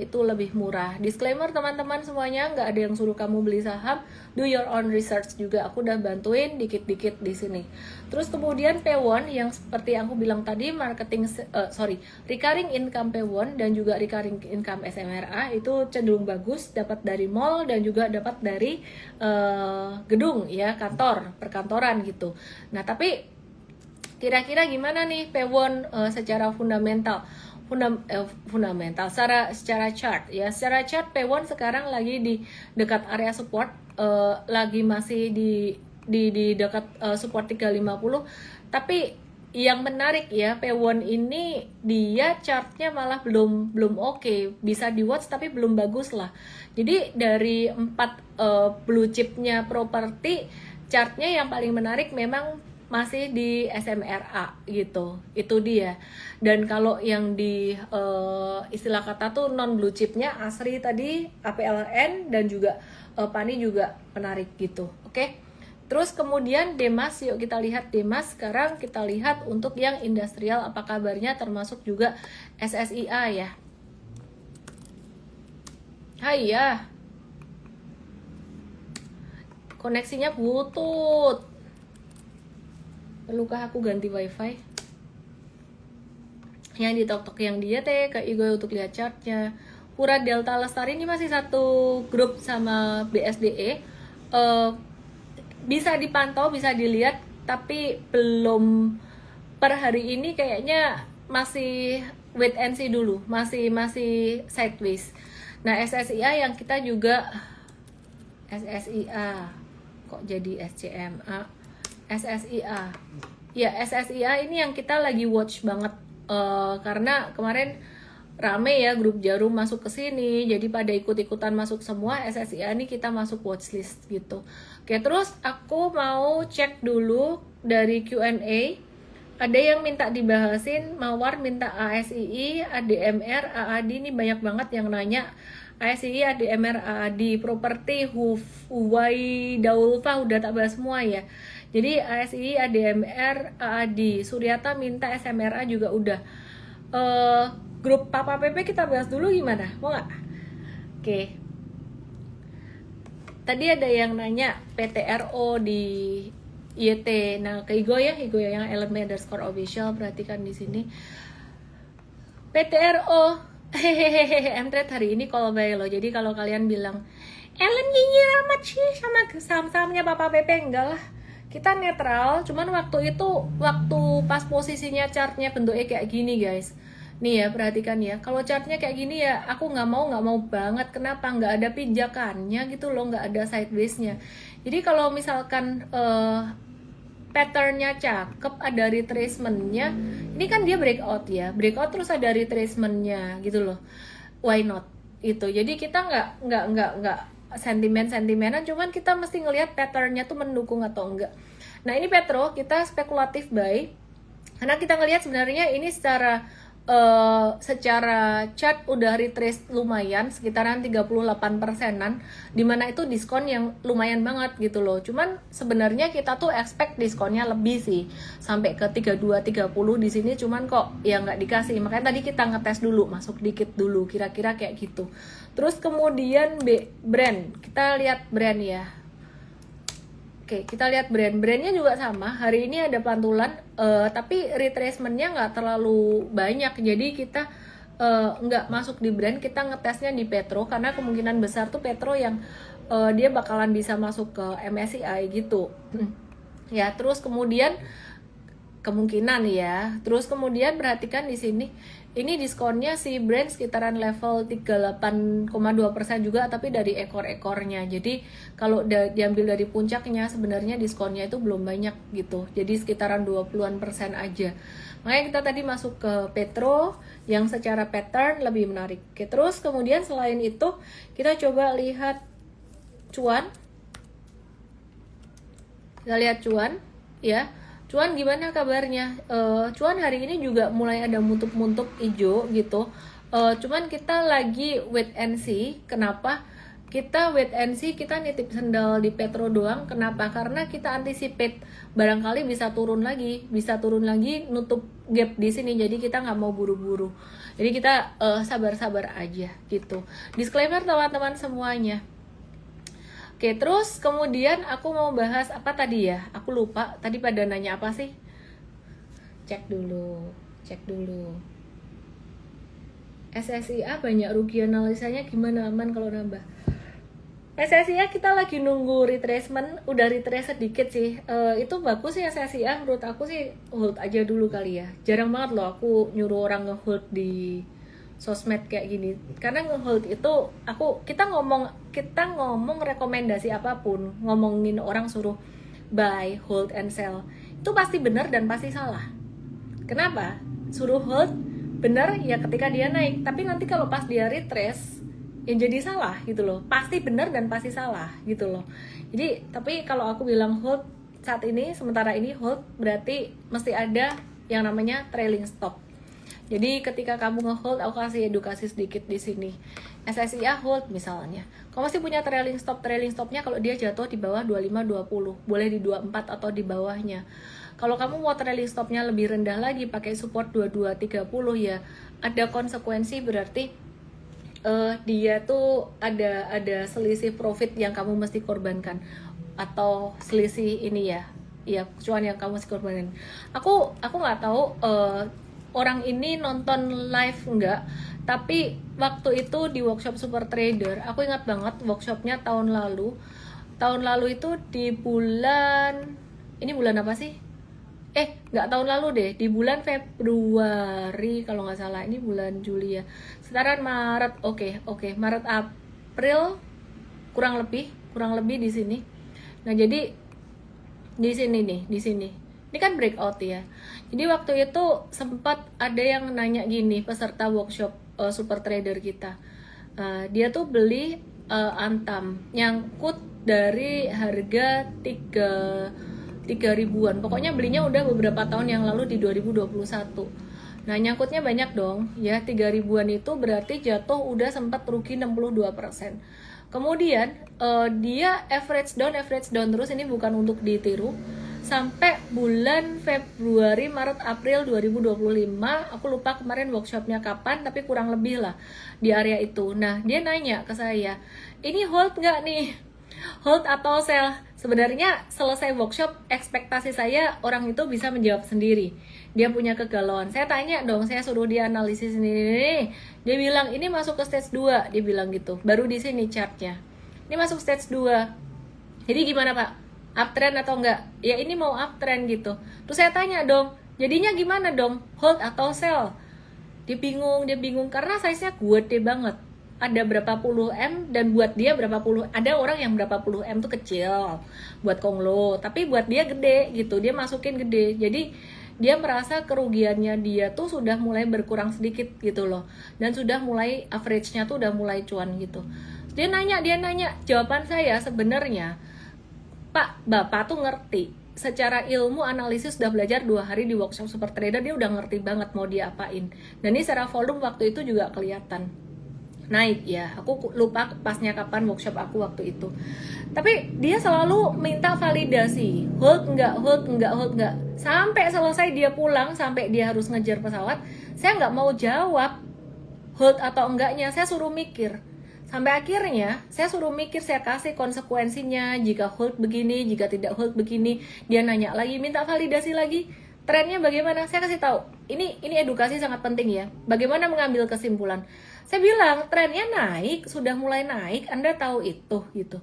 itu lebih murah. Disclaimer teman-teman semuanya, nggak ada yang suruh kamu beli saham, do your own research juga. Aku udah bantuin dikit-dikit di sini. Terus kemudian P1 yang seperti yang aku bilang tadi, recurring income P1 dan juga recurring income SMRA itu cenderung bagus, dapat dari mall dan juga dapat dari gedung ya, kantor, perkantoran gitu. Nah, tapi kira-kira gimana nih P1 secara fundamental secara chart ya. Secara chart P1 sekarang lagi di dekat area support, lagi masih di dekat support 350. Tapi yang menarik ya, P1 ini dia chartnya malah belum oke. Bisa di watch tapi belum bagus lah. Jadi dari 4 blue chipnya properti, chartnya yang paling menarik memang masih di SMRA gitu, itu dia. Dan kalau yang di istilah kata tuh non blue chipnya ASRI tadi, APLN dan juga PANI juga menarik gitu. Oke. Terus kemudian Demas, yuk kita lihat Demas. Sekarang kita lihat untuk yang industrial apa kabarnya, termasuk juga SSIA ya. Hai ya, koneksinya butut. Perlukah aku ganti wifi? Yang di tok yang dia teh ke Igo untuk lihat chartnya. Pura Delta Lestari ini masih satu grup sama BSDE. Bisa dipantau, bisa dilihat, tapi belum per hari ini kayaknya masih wait and see dulu, masih sideways. Nah SSIA yang kita juga SSIA kok jadi SCMA. SSIA ya, SSIA ini yang kita lagi watch banget karena kemarin rame ya grup Jarum masuk ke sini, jadi pada ikut-ikutan masuk semua. SSIA ini kita masuk watchlist gitu. Oke, terus aku mau cek dulu dari Q&A. Ada yang minta dibahasin, Mawar minta ASII, ADMR, AAD, ini banyak banget yang nanya. ASII, ADMR, AAD, properti, Huwai, Daulfa udah tak bahas semua ya. Jadi ASI, ADMR, AAD, Suryata minta SMRA juga udah. Grup Papa PP kita bahas dulu gimana? Mau nggak? Oke. Tadi ada yang nanya PTRO di YT. Nah, ke Igo ya yang @element_official, perhatikan di sini. PTRO, hehehe, M-Trade hari ini call buy loh. Jadi kalau kalian bilang Ellen nyinyir amat sih sama saham-sahamnya Papa PP, enggak lah. Kita netral, cuman waktu pas posisinya chartnya bentuknya kayak gini guys. Nih ya, perhatikan ya. Kalau chartnya kayak gini ya, aku nggak mau banget. Kenapa? Nggak ada pijakannya gitu loh, nggak ada sideways-nya. Jadi kalau misalkan patternnya cakep, ada retracement-nya, ini kan dia breakout ya. Breakout terus ada retracement-nya gitu loh. Why not? Itu. Jadi kita nggak sentimenan, cuman kita mesti ngelihat patternnya tuh mendukung atau enggak. Nah ini Petro, kita spekulatif buy karena kita ngelihat sebenarnya ini secara chart udah retrace lumayan sekitaran 38%-an, dimana itu diskon yang lumayan banget gitu loh. Cuman sebenarnya kita tuh expect diskonnya lebih sih, sampai ke 32-30 di sini, cuman kok ya nggak dikasih. Makanya tadi kita ngetes dulu, masuk dikit dulu, kira-kira kayak gitu. Terus kemudian brand, kita lihat brand ya. Oke, kita lihat brandnya juga sama. Hari ini ada pantulan, tapi retracementnya nggak terlalu banyak. Jadi kita nggak masuk di brand, kita ngetesnya di Petro karena kemungkinan besar tuh Petro yang dia bakalan bisa masuk ke MSCI gitu. ya. Terus kemudian kemungkinan ya, terus kemudian perhatikan di sini, ini diskonnya si brand sekitaran level 38,2% juga, tapi dari ekor-ekornya. Jadi kalau diambil dari puncaknya sebenarnya diskonnya itu belum banyak gitu, jadi sekitaran 20-an% aja. Makanya kita tadi masuk ke Petro yang secara pattern lebih menarik. Oke, terus kemudian selain itu kita coba lihat cuan. Kita lihat cuan ya. Cuan gimana kabarnya? Cuan hari ini juga mulai ada muntuk-muntuk hijau gitu. Cuman kita lagi wait and see. Kenapa? Kita wait and see, kita nitip sendal di Petro doang. Kenapa? Karena kita anticipate barangkali bisa turun lagi, nutup gap di sini. Jadi kita nggak mau buru-buru. Jadi kita sabar-sabar aja gitu. Disclaimer teman-teman semuanya. Oke, terus kemudian aku mau bahas apa tadi ya? Aku lupa. Tadi pada nanya apa sih? Cek dulu. SSIA banyak rugi, analisanya gimana, aman kalau nambah? SSIA kita lagi nunggu retracement, udah retrace sedikit sih. Itu bagus sih SSIA, menurut aku sih hold aja dulu kali ya. Jarang banget loh aku nyuruh orang nge-hold di sosmed kayak gini. Karena nge-hold itu kita ngomong rekomendasi apapun, ngomongin orang suruh buy, hold and sell, itu pasti benar dan pasti salah. Kenapa? Suruh hold benar ya ketika dia naik, tapi nanti kalau pas dia retrace yang jadi salah gitu loh. Pasti benar dan pasti salah gitu loh. Jadi tapi kalau aku bilang hold saat ini, sementara ini hold, berarti mesti ada yang namanya trailing stop. Jadi ketika kamu nge-hold, aku kasih edukasi sedikit di sini. SSIA hold misalnya, kamu masih punya trailing stopnya kalau dia jatuh di bawah 25-20, boleh di 24 atau di bawahnya. Kalau kamu mau trailing stopnya lebih rendah lagi, pakai support 22-30 ya, ada konsekuensi, berarti dia tuh ada selisih profit yang kamu mesti korbankan, atau selisih ini ya cuan yang kamu mesti korbankan. Aku nggak tahu orang ini nonton live enggak, tapi waktu itu di workshop Super Trader, aku ingat banget workshopnya tahun lalu itu di bulan, ini bulan apa sih? Nggak tahun lalu deh, di bulan Februari kalau nggak salah, ini bulan Juli ya, sekitaran Maret. Oke, Maret April kurang lebih di sini. Nah jadi di sini ini kan breakout ya. Jadi waktu itu sempat ada yang nanya gini, peserta workshop Super Trader kita, dia tuh beli Antam nyangkut dari harga 3.000-an. Pokoknya belinya udah beberapa tahun yang lalu di 2021. Nah, nyangkutnya banyak dong. Ya, 3.000-an itu berarti jatuh udah sempat rugi 62%. Kemudian dia average down terus, ini bukan untuk ditiru. Sampai bulan Februari, Maret, April 2025, aku lupa kemarin workshopnya kapan, tapi kurang lebih lah di area itu. Nah, dia nanya ke saya, ini hold nggak nih? Hold atau sell? Sebenarnya selesai workshop, ekspektasi saya orang itu bisa menjawab sendiri. Dia punya kegalauan. Saya tanya dong, saya suruh dia analisis ini. Dia bilang ini masuk ke stage 2, dia bilang gitu. Baru di sini chartnya. Ini masuk stage 2. Jadi gimana Pak? Uptrend atau enggak? Ya ini mau uptrend gitu. Terus saya tanya dong, jadinya gimana dong? Hold atau sell? Dia bingung karena size-nya gede banget. Ada berapa puluh M, dan buat dia berapa puluh, ada orang yang berapa puluh M tuh kecil buat Konglo, tapi buat dia gede gitu, dia masukin gede. Jadi dia merasa kerugiannya dia tuh sudah mulai berkurang sedikit gitu loh, dan sudah mulai average-nya tuh udah mulai cuan gitu. Dia nanya, jawaban saya sebenarnya, Pak, Bapak tuh ngerti secara ilmu analisis, udah belajar 2 hari di workshop Super Trader, dia udah ngerti banget mau diapain. Dan ini secara volume waktu itu juga kelihatan naik ya, aku lupa pasnya kapan workshop aku waktu itu. Tapi dia selalu minta validasi, hold enggak, sampai selesai dia pulang, sampai dia harus ngejar pesawat. Saya nggak mau jawab hold atau enggaknya, saya suruh mikir. Sampai akhirnya saya suruh mikir, saya kasih konsekuensinya, jika hold begini, jika tidak hold begini. Dia nanya lagi, minta validasi lagi, trennya bagaimana? Saya kasih tahu, ini edukasi sangat penting ya, bagaimana mengambil kesimpulan. Saya bilang trennya naik, sudah mulai naik, Anda tahu itu gitu.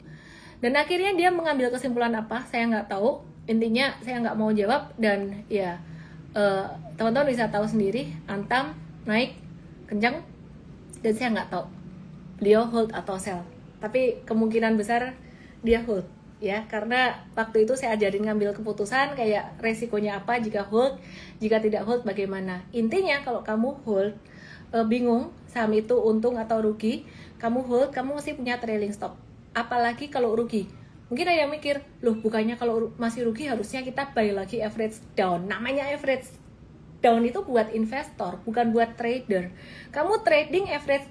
Dan akhirnya dia mengambil kesimpulan apa? Saya nggak tahu. intinya saya nggak mau jawab, dan ya teman-teman bisa tahu sendiri. Antam naik kencang dan saya nggak tahu beliau hold atau sell, tapi kemungkinan besar dia hold ya, karena waktu itu saya ajarin ngambil keputusan kayak resikonya apa jika hold, jika tidak hold bagaimana. Intinya kalau kamu hold, bingung saham itu untung atau rugi, kamu hold, kamu mesti punya trailing stop. Apalagi kalau rugi, mungkin ada yang mikir, loh bukannya kalau masih rugi harusnya kita buy lagi average down. Namanya average down itu buat investor, bukan buat trader. Kamu trading average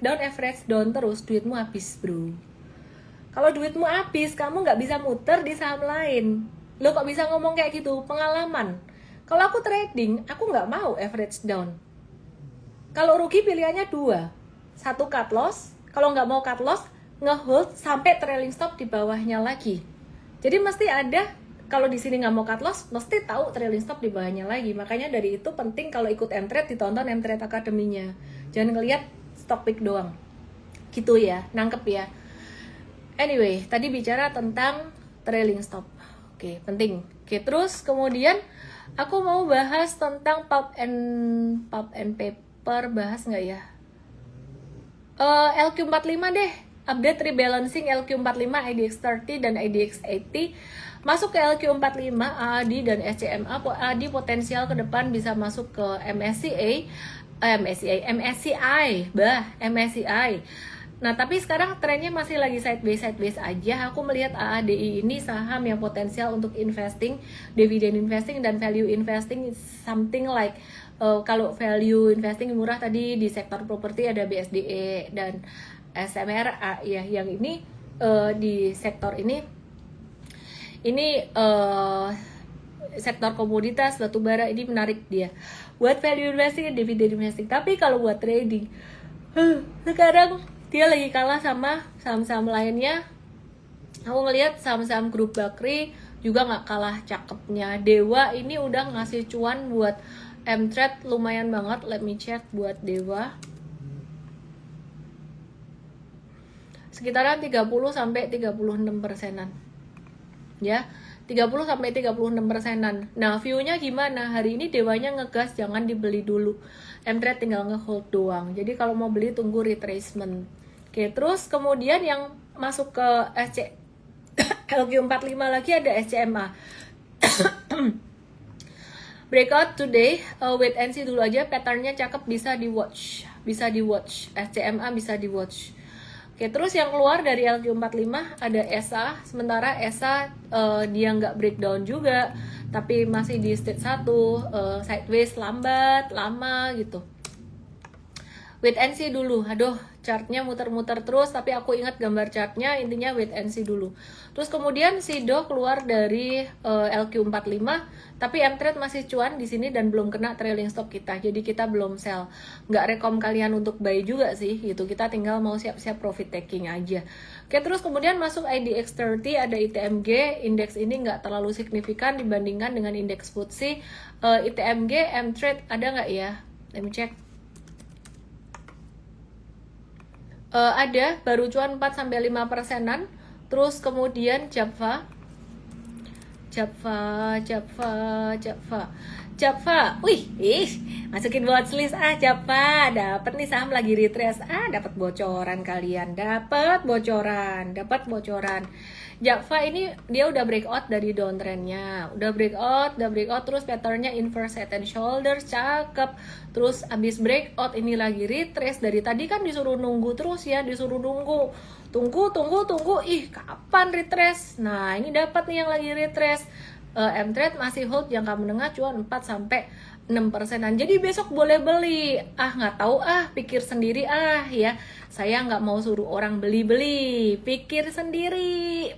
down terus, duitmu habis bro. Kalau duitmu habis, kamu nggak bisa muter di saham lain. Lo kok bisa ngomong kayak gitu? Pengalaman. Kalau aku trading, aku nggak mau average down. Kalau rugi pilihannya dua. Satu cut loss, kalau nggak mau cut loss, nge-hold sampai trailing stop di bawahnya lagi. Jadi mesti ada, kalau di sini nggak mau cut loss, mesti tahu trailing stop di bawahnya lagi. Makanya dari itu penting kalau ikut M-Trade, ditonton M-Trade Academy-nya. Jangan ngelihat stock pick doang. Gitu ya, nangkep ya. Anyway, tadi bicara tentang trailing stop. Oke, penting. Oke, terus kemudian aku mau bahas tentang pulp and paper, bahas nggak ya? LQ45 deh. Update rebalancing LQ45, IDX30 dan IDX80. Masuk ke LQ45, AAD dan SCMA. AAD potensial ke depan bisa masuk ke MSCI. Nah, tapi sekarang trennya masih lagi sideways aja. Aku melihat AADI ini saham yang potensial untuk investing, dividend investing dan value investing is something like kalau value investing murah tadi di sektor properti ada BSDE dan SMRA ya. Yang ini di sektor ini sektor komoditas batubara ini menarik dia buat value investing dan dividend investing. Tapi kalau buat trading sekarang dia lagi kalah sama saham-saham lainnya. Aku ngelihat saham-saham grup Bakri juga nggak kalah cakepnya. Dewa ini udah ngasih cuan buat M-Trade lumayan banget. Let me check buat Dewa. Sekitaran 30-36%. Ya, 30-36%. Nah, view-nya gimana? Hari ini Dewanya ngegas, jangan dibeli dulu. M-Trade tinggal nge-hold doang. Jadi kalau mau beli tunggu retracement. Oke, terus kemudian yang masuk ke LQ45 lagi ada SCMA. Breakout today, wait and see dulu aja, patternnya cakep, bisa di watch. SCMA bisa di watch. Oke, terus yang keluar dari LQ45 ada ESA. Sementara ESA dia nggak breakdown juga, tapi masih di stage 1, sideways lama gitu. Wait and see dulu. Aduh, chartnya muter-muter terus, tapi aku ingat gambar chartnya, intinya wait and see dulu. Terus kemudian Sido keluar dari LQ45, tapi M-Trade masih cuan di sini dan belum kena trailing stop kita, jadi kita belum sell. Nggak rekom kalian untuk buy juga sih, gitu. Kita tinggal mau siap-siap profit taking aja. Oke, terus kemudian masuk IDX30, ada ITMG. Indeks ini nggak terlalu signifikan dibandingkan dengan indeks FTSE. ITMG, M-Trade ada nggak ya? Let me check. Ada, baru cuan 4-5%. Terus kemudian Java, wih, masukin watchlist Java, dapat nih saham lagi retrace, dapat bocoran kalian, dapat bocoran. Java ini dia udah breakout dari downtrendnya, udah breakout, terus patternnya inverse head and shoulders, cakep. Terus abis breakout ini lagi retrace, dari tadi kan disuruh nunggu terus ya, tunggu, kapan retrace? Nah, ini dapat nih yang lagi retrace. M-Trade masih hold jangka menengah cuan 4-6%. Jadi besok boleh beli. Nggak tahu pikir sendiri ya. Saya nggak mau suruh orang beli. Pikir sendiri.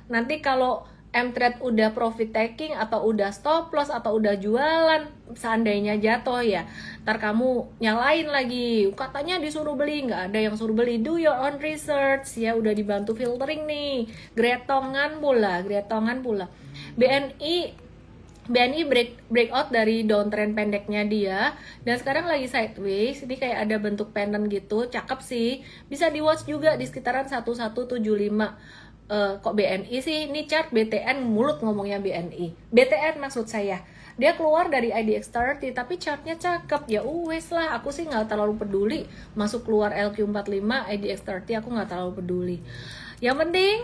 Nanti kalau M-Trade udah profit taking atau udah stop loss atau udah jualan, seandainya jatuh ya, ntar kamu nyalain lagi, katanya disuruh beli. Nggak ada yang suruh beli, do your own research ya, udah dibantu filtering nih. Gretongan pula. BNI breakout dari downtrend pendeknya dia, dan sekarang lagi sideways. Ini kayak ada bentuk pendant gitu, cakep sih. Bisa di watch juga di sekitaran 1175. kok BNI sih, ini chart BTN mulut ngomongnya BNI. BTN maksud saya, dia keluar dari IDX30 tapi chartnya cakep, ya wes lah, aku sih nggak terlalu peduli masuk keluar LQ45 IDX30, aku nggak terlalu peduli. Yang penting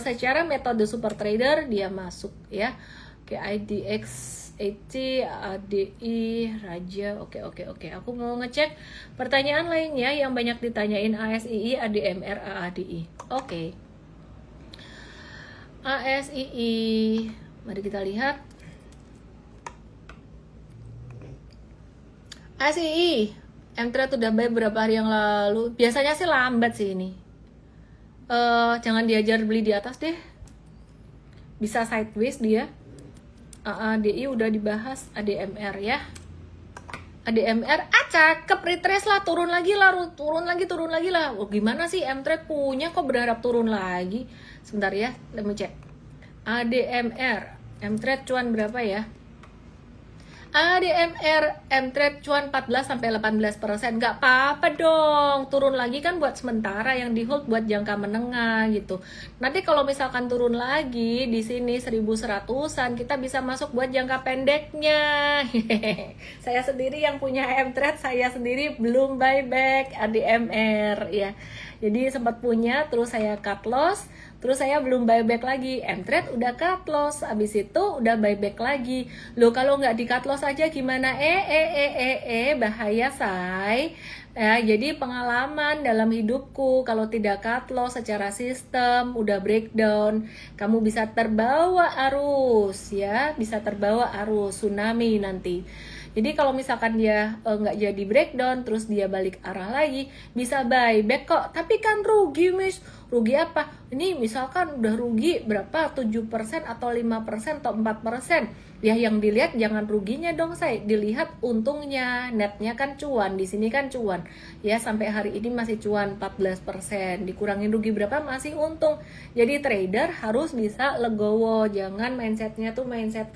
secara metode super trader dia masuk ya, ke IDX 80, ADI, Raja, oke. Aku mau ngecek pertanyaan lainnya yang banyak ditanyain, ASII, ADMR, AADI. Oke. ASII, mari kita lihat. ASII, M-Trade udah buy berapa hari yang lalu. Biasanya sih lambat sih ini. Jangan diajar beli di atas deh. Bisa sideways dia. AADI udah dibahas, ADMR ya. ADMR, cakep, retrace lah, turun lagi lah. Oh, gimana sih M-Trade punya kok berharap turun lagi? Sebentar ya, let me check. ADMR, M-Trade cuan berapa ya? ADMR, M-Trade cuan 14-18%. Nggak apa-apa dong, turun lagi kan buat sementara, yang di hold buat jangka menengah gitu. Nanti kalau misalkan turun lagi di sini 1100-an, kita bisa masuk buat jangka pendeknya. Saya sendiri yang punya M-Trade, saya sendiri belum buyback ADMR ya. Jadi sempat punya, terus saya cut loss, terus saya belum buyback lagi. M-Trade udah cut loss, abis itu udah buyback lagi. Loh, kalau nggak di cut loss aja gimana? Bahaya say. Ya, jadi pengalaman dalam hidupku, kalau tidak cut loss secara sistem, udah breakdown, kamu bisa terbawa arus ya, bisa terbawa arus tsunami nanti. Jadi kalau misalkan dia nggak jadi breakdown, terus dia balik arah lagi, bisa buyback kok. Tapi kan rugi, Miss. Rugi apa? Ini misalkan udah rugi berapa? 7% atau 5% atau 4%. Ya yang dilihat jangan ruginya dong, saya. Dilihat untungnya, netnya kan cuan. Di sini kan cuan. Ya sampai hari ini masih cuan 14%. Dikurangin rugi berapa? Masih untung. Jadi trader harus bisa legowo. Jangan mindsetnya tuh mindset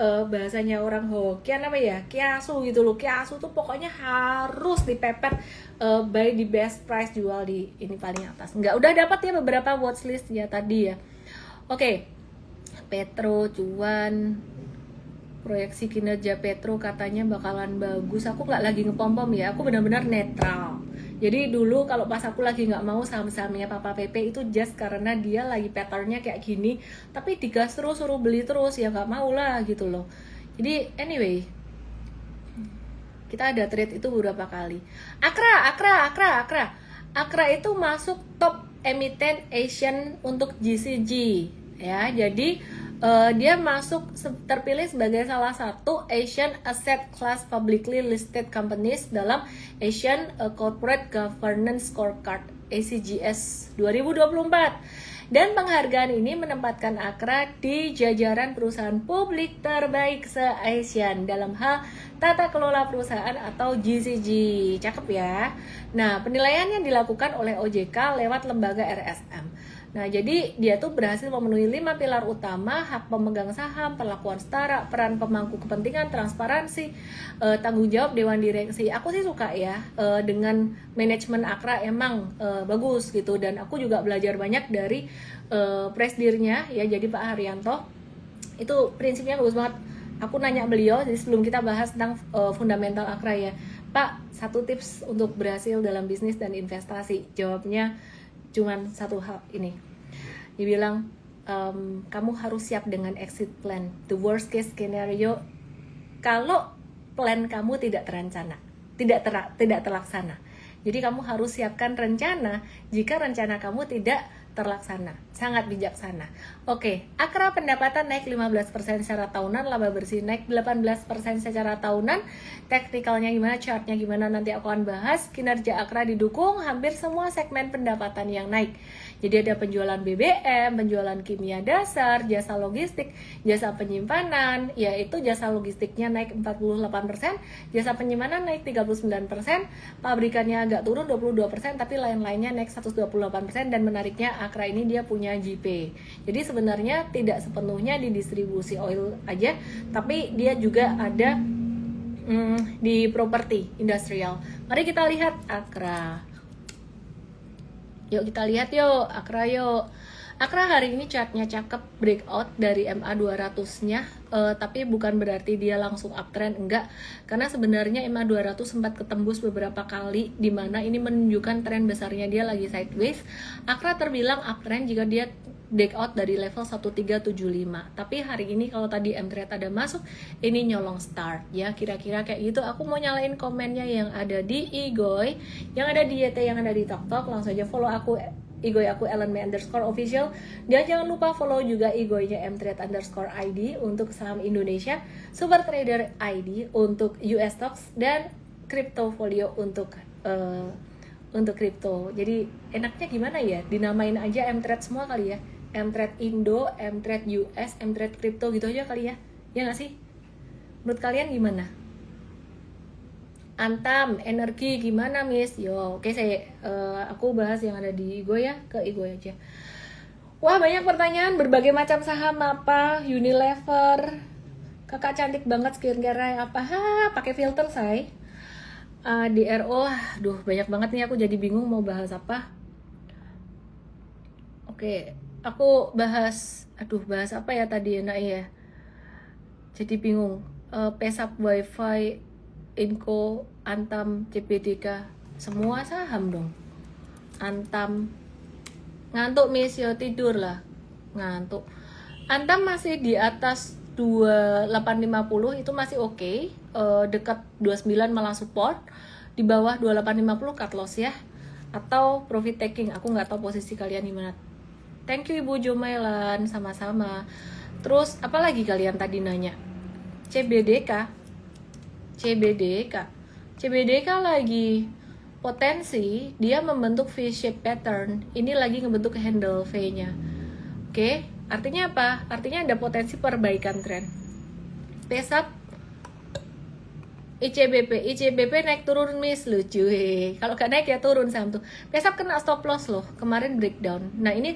bahasanya orang Hokkien apa ya, kiasu gitu loh. Kiasu tuh pokoknya harus dipepet, buy di best price, jual di ini paling atas. Enggak, udah dapat ya beberapa watchlist ya tadi ya. Oke. Petro cuan, proyeksi kinerja Petro katanya bakalan bagus. Aku nggak lagi ngepom-pom ya, aku benar-benar netral. Jadi dulu kalau pas aku lagi nggak mau saham-sahamnya Papa Pepe itu just karena dia lagi patternnya kayak gini, tapi digas terus, suruh beli terus, ya nggak mau lah gitu loh. Jadi anyway, kita ada trade itu beberapa kali. Akra itu masuk top emiten Asian untuk GCG ya. Jadi dia masuk terpilih sebagai salah satu Asian Asset Class Publicly Listed Companies dalam Asian Corporate Governance Scorecard ACGS 2024. Dan penghargaan ini menempatkan Akra di jajaran perusahaan publik terbaik se-ASEAN dalam hal tata kelola perusahaan atau GCG. Cakep ya. Nah, penilaian yang dilakukan oleh OJK lewat lembaga RSM. Nah, jadi dia tuh berhasil memenuhi 5 pilar utama: hak pemegang saham, perlakuan setara, peran pemangku kepentingan, transparansi, tanggung jawab dewan direksi. Aku sih suka ya dengan manajemen Akra, emang bagus gitu. Dan aku juga belajar banyak dari presidirnya ya, jadi Pak Haryanto. Itu prinsipnya bagus banget. Aku nanya beliau, jadi sebelum kita bahas tentang fundamental Akra ya, Pak, satu tips untuk berhasil dalam bisnis dan investasi. Jawabnya cuman satu hal ini. Dia bilang, kamu harus siap dengan exit plan, the worst case scenario kalau plan kamu tidak terencana, tidak terlaksana. Jadi kamu harus siapkan rencana jika rencana kamu tidak terlaksana. Sangat bijaksana. Oke, Akra pendapatan naik 15% secara tahunan, laba bersih naik 18% secara tahunan. Teknikalnya gimana, chartnya gimana, nanti aku akan bahas. Kinerja Akra didukung hampir semua segmen pendapatan yang naik. Jadi ada penjualan BBM, penjualan kimia dasar, jasa logistik, jasa penyimpanan, yaitu jasa logistiknya naik 48%, jasa penyimpanan naik 39%, pabrikannya agak turun 22%, tapi lain-lainnya naik 128%, dan menariknya Akra ini dia punya GP. Jadi sebenarnya tidak sepenuhnya di distribusi oil aja, tapi dia juga ada di properti industrial. Mari kita lihat Akra. Yuk kita lihat yuk, Akra yuk. Akra hari ini chartnya cakep, breakout dari MA 200-nya, tapi bukan berarti dia langsung uptrend, enggak. Karena sebenarnya MA 200 sempat ketembus beberapa kali, di mana ini menunjukkan tren besarnya dia lagi sideways. Akra terbilang uptrend jika dia breakout dari level 1375. Tapi hari ini kalau tadi M-Trade ada masuk, ini nyolong start ya, kira-kira kayak gitu. Aku mau nyalain komennya yang ada di Igoy, yang ada di YT, yang ada di TokTok. Langsung aja follow aku Igoy aku @ellenme_official, dan jangan lupa follow juga Igoynya mtrade_id untuk saham Indonesia, Super Trader ID untuk US stocks, dan Cryptofolio untuk kripto. Jadi enaknya gimana ya, dinamain aja mtrade semua kali ya, mtrade Indo, mtrade US, mtrade crypto gitu aja kali ya, ya nggak sih? Menurut kalian gimana? Antam, energi gimana Miss? Yo, oke, aku bahas yang ada di Igo ya, ke Igo aja. Wah, banyak pertanyaan, berbagai macam saham apa, Unilever, kakak cantik banget, skincare apa, pakai filter say. DRO, aduh banyak banget nih, aku jadi bingung mau bahas apa. Oke, aku bahas apa ya tadi enak ya. Jadi bingung. Pesap, Wifi, Inco, Antam, CPDK, semua saham dong. Antam, ngantuk Miss, yo tidur lah, ngantuk. Antam masih di atas 2850, itu masih oke. Dekat 29 malah support, di bawah 2850 cut loss ya, atau profit taking. Aku nggak tahu posisi kalian gimana. Thank you Ibu Jomailan, sama-sama. Terus apa lagi kalian tadi nanya? CBDK lagi potensi, dia membentuk V-shape pattern. Ini lagi ngebentuk handle V-nya. Oke, artinya apa? Artinya ada potensi perbaikan tren. Pesap, ICBP naik turun Miss, lucu kalau gak naik ya turun saham tuh. Pesap kena stop loss loh, kemarin breakdown. Nah ini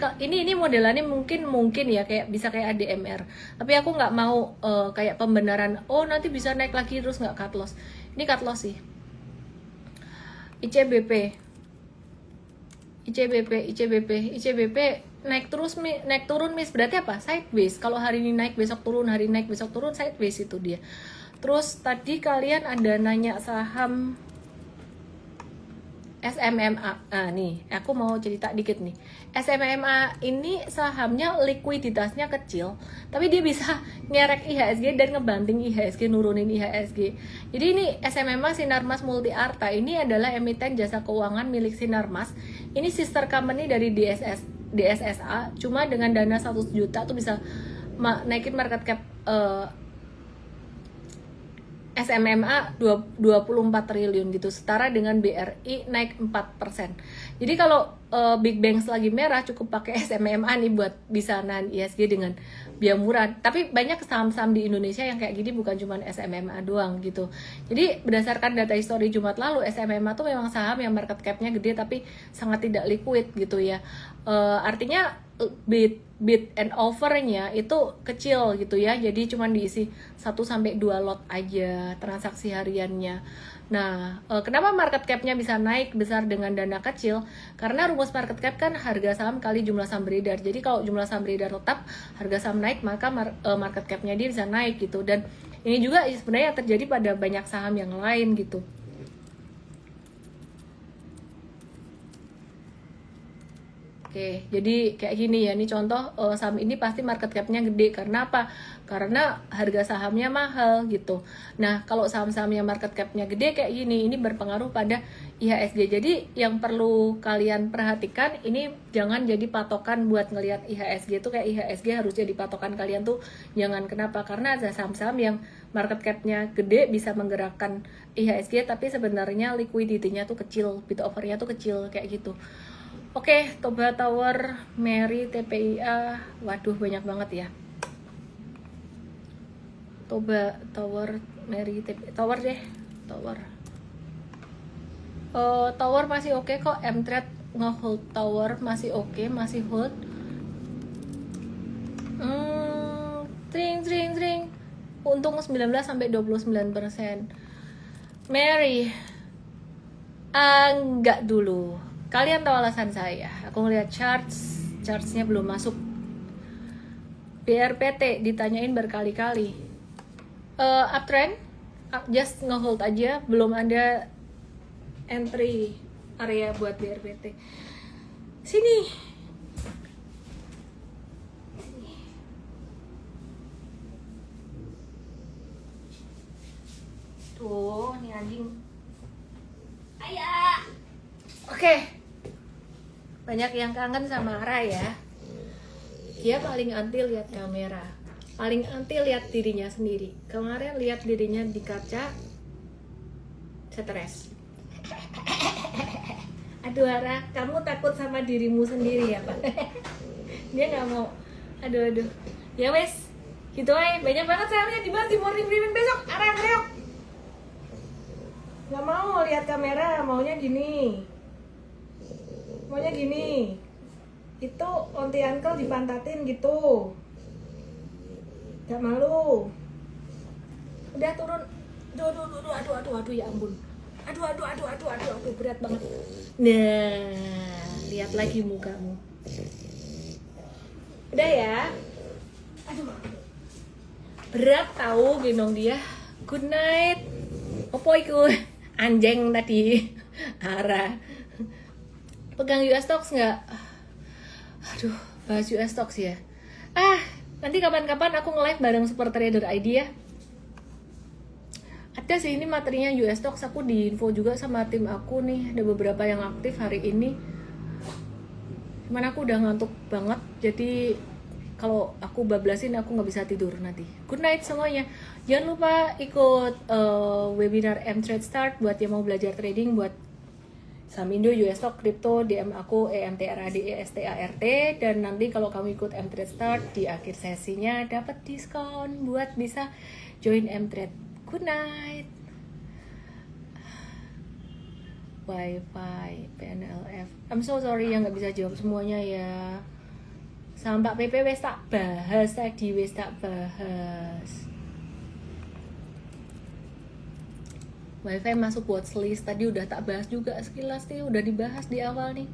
modelannya mungkin ya kayak bisa kayak ADMR. Tapi aku nggak mau kayak pembenaran. Oh nanti bisa naik lagi terus nggak cut loss. Ini cut loss sih. ICBP naik turun Miss, berarti apa? Sideways. Kalau hari ini naik besok turun, hari ini naik besok turun, sideways itu dia. Terus tadi kalian ada nanya saham SMMA. Nih, aku mau cerita dikit nih. SMMA ini sahamnya likuiditasnya kecil, tapi dia bisa ngerek IHSG dan ngebanting IHSG, nurunin IHSG. Jadi ini SMMA Sinarmas Multi Arta ini adalah emiten jasa keuangan milik Sinarmas. Ini sister company dari DSSA. Cuma dengan dana 100 juta tuh bisa naikin market cap SMMA 24 triliun gitu, setara dengan BRI naik 4%. Jadi kalau Big Banks lagi merah, cukup pakai SMMA nih buat bisa nahan ISG dengan biaya murah. Tapi banyak saham-saham di Indonesia yang kayak gini, bukan cuma SMMA doang gitu. Jadi berdasarkan data histori Jumat lalu, SMMA tuh memang saham yang market cap-nya gede tapi sangat tidak liquid gitu ya. Artinya bid and offer-nya itu kecil gitu ya, jadi cuma diisi 1-2 lot aja transaksi hariannya. Nah, kenapa market cap-nya bisa naik besar dengan dana kecil? Karena rumus market cap kan harga saham kali jumlah saham beredar. Jadi kalau jumlah saham beredar tetap, harga saham naik, maka market cap-nya dia bisa naik gitu. Dan ini juga sebenarnya terjadi pada banyak saham yang lain gitu. Oke, jadi kayak gini ya, ini contoh saham ini pasti market cap-nya gede. Karena apa? Karena harga sahamnya mahal gitu. Nah, kalau saham-saham yang market cap-nya gede kayak gini, ini berpengaruh pada IHSG. Jadi yang perlu kalian perhatikan, ini jangan jadi patokan buat ngelihat IHSG itu kayak IHSG harus jadi patokan kalian tuh. Jangan, kenapa? Karena ada saham-saham yang market cap-nya gede bisa menggerakkan IHSG, tapi sebenarnya liquidity-nya tuh kecil, bid offer-nya tuh kecil kayak gitu. Oke, Toba Tower, Mary, TPIA, waduh banyak banget ya. Toba Tower, Mary, TPIA, Tower deh, Tower. Tower masih oke kok, M-Trade nge-hold Tower masih oke, masih hold. Tring. Untung 19-29%. Mary, enggak dulu. Kalian tahu alasan saya. Aku ngeliat charge-nya belum masuk. BRPT ditanyain berkali-kali. Uptrend, just nge-hold aja, belum ada entry area buat BRPT. Sini. Tuh, nih anjing. Ayah. Oke. Banyak yang kangen sama Ara ya. Dia paling anti lihat kamera, paling anti lihat dirinya sendiri. Kemarin lihat dirinya di kaca, stres. Aduh Ara, kamu takut sama dirimu sendiri ya Pak? Dia nggak mau. Aduh. Ya wes, gitu aja. Banyak banget saya lihat dibahas di morning briefing besok. Ara, reok. Nggak mau lihat kamera, maunya gini. Itu onti uncle dipantatin gitu. Gak malu. Udah turun. Aduh ya ampun. Aduh, berat banget. Nah, lihat lagi mukamu. Udah ya. Aduh. Berat tahu gendong dia. Good night. Opo iku? Anjing tadi. Ara. Pegang US Stocks nggak? Aduh, bahas US Stocks ya. Nanti kapan-kapan aku nge-live bareng Super Trader ID ya. Ada sih ini materinya US Stocks, aku di info juga sama tim aku nih. Ada beberapa yang aktif hari ini. Cuman aku udah ngantuk banget, jadi kalau aku bablasin aku nggak bisa tidur nanti. Good night semuanya. Jangan lupa ikut webinar M-Trade Start buat yang mau belajar trading, buat saham Indo, US Stock, Crypto, DM aku EMTRADESTART. Dan nanti kalau kamu ikut M-Trade Start, di akhir sesinya dapat diskon buat bisa join M-Trade. Good night. Wi-Fi, PNLF. I'm so sorry yang nggak bisa jawab semuanya ya. Sama Pak PP wes tak bahas tadi, Wi-Fi masuk watchlist tadi udah tak bahas juga sekilas nih, udah dibahas di awal nih.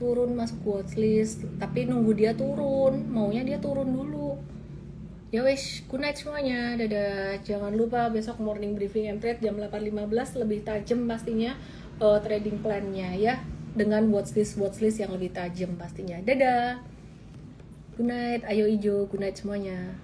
Turun masuk watchlist, tapi nunggu dia turun, maunya dia turun dulu. Ya wes, good night semuanya, dadah. Jangan lupa besok morning briefing M-Trade jam 8.15 lebih tajam pastinya trading plan-nya ya, dengan watchlist yang lebih tajam pastinya. Dadah. Good night, ayo ijo, good night semuanya.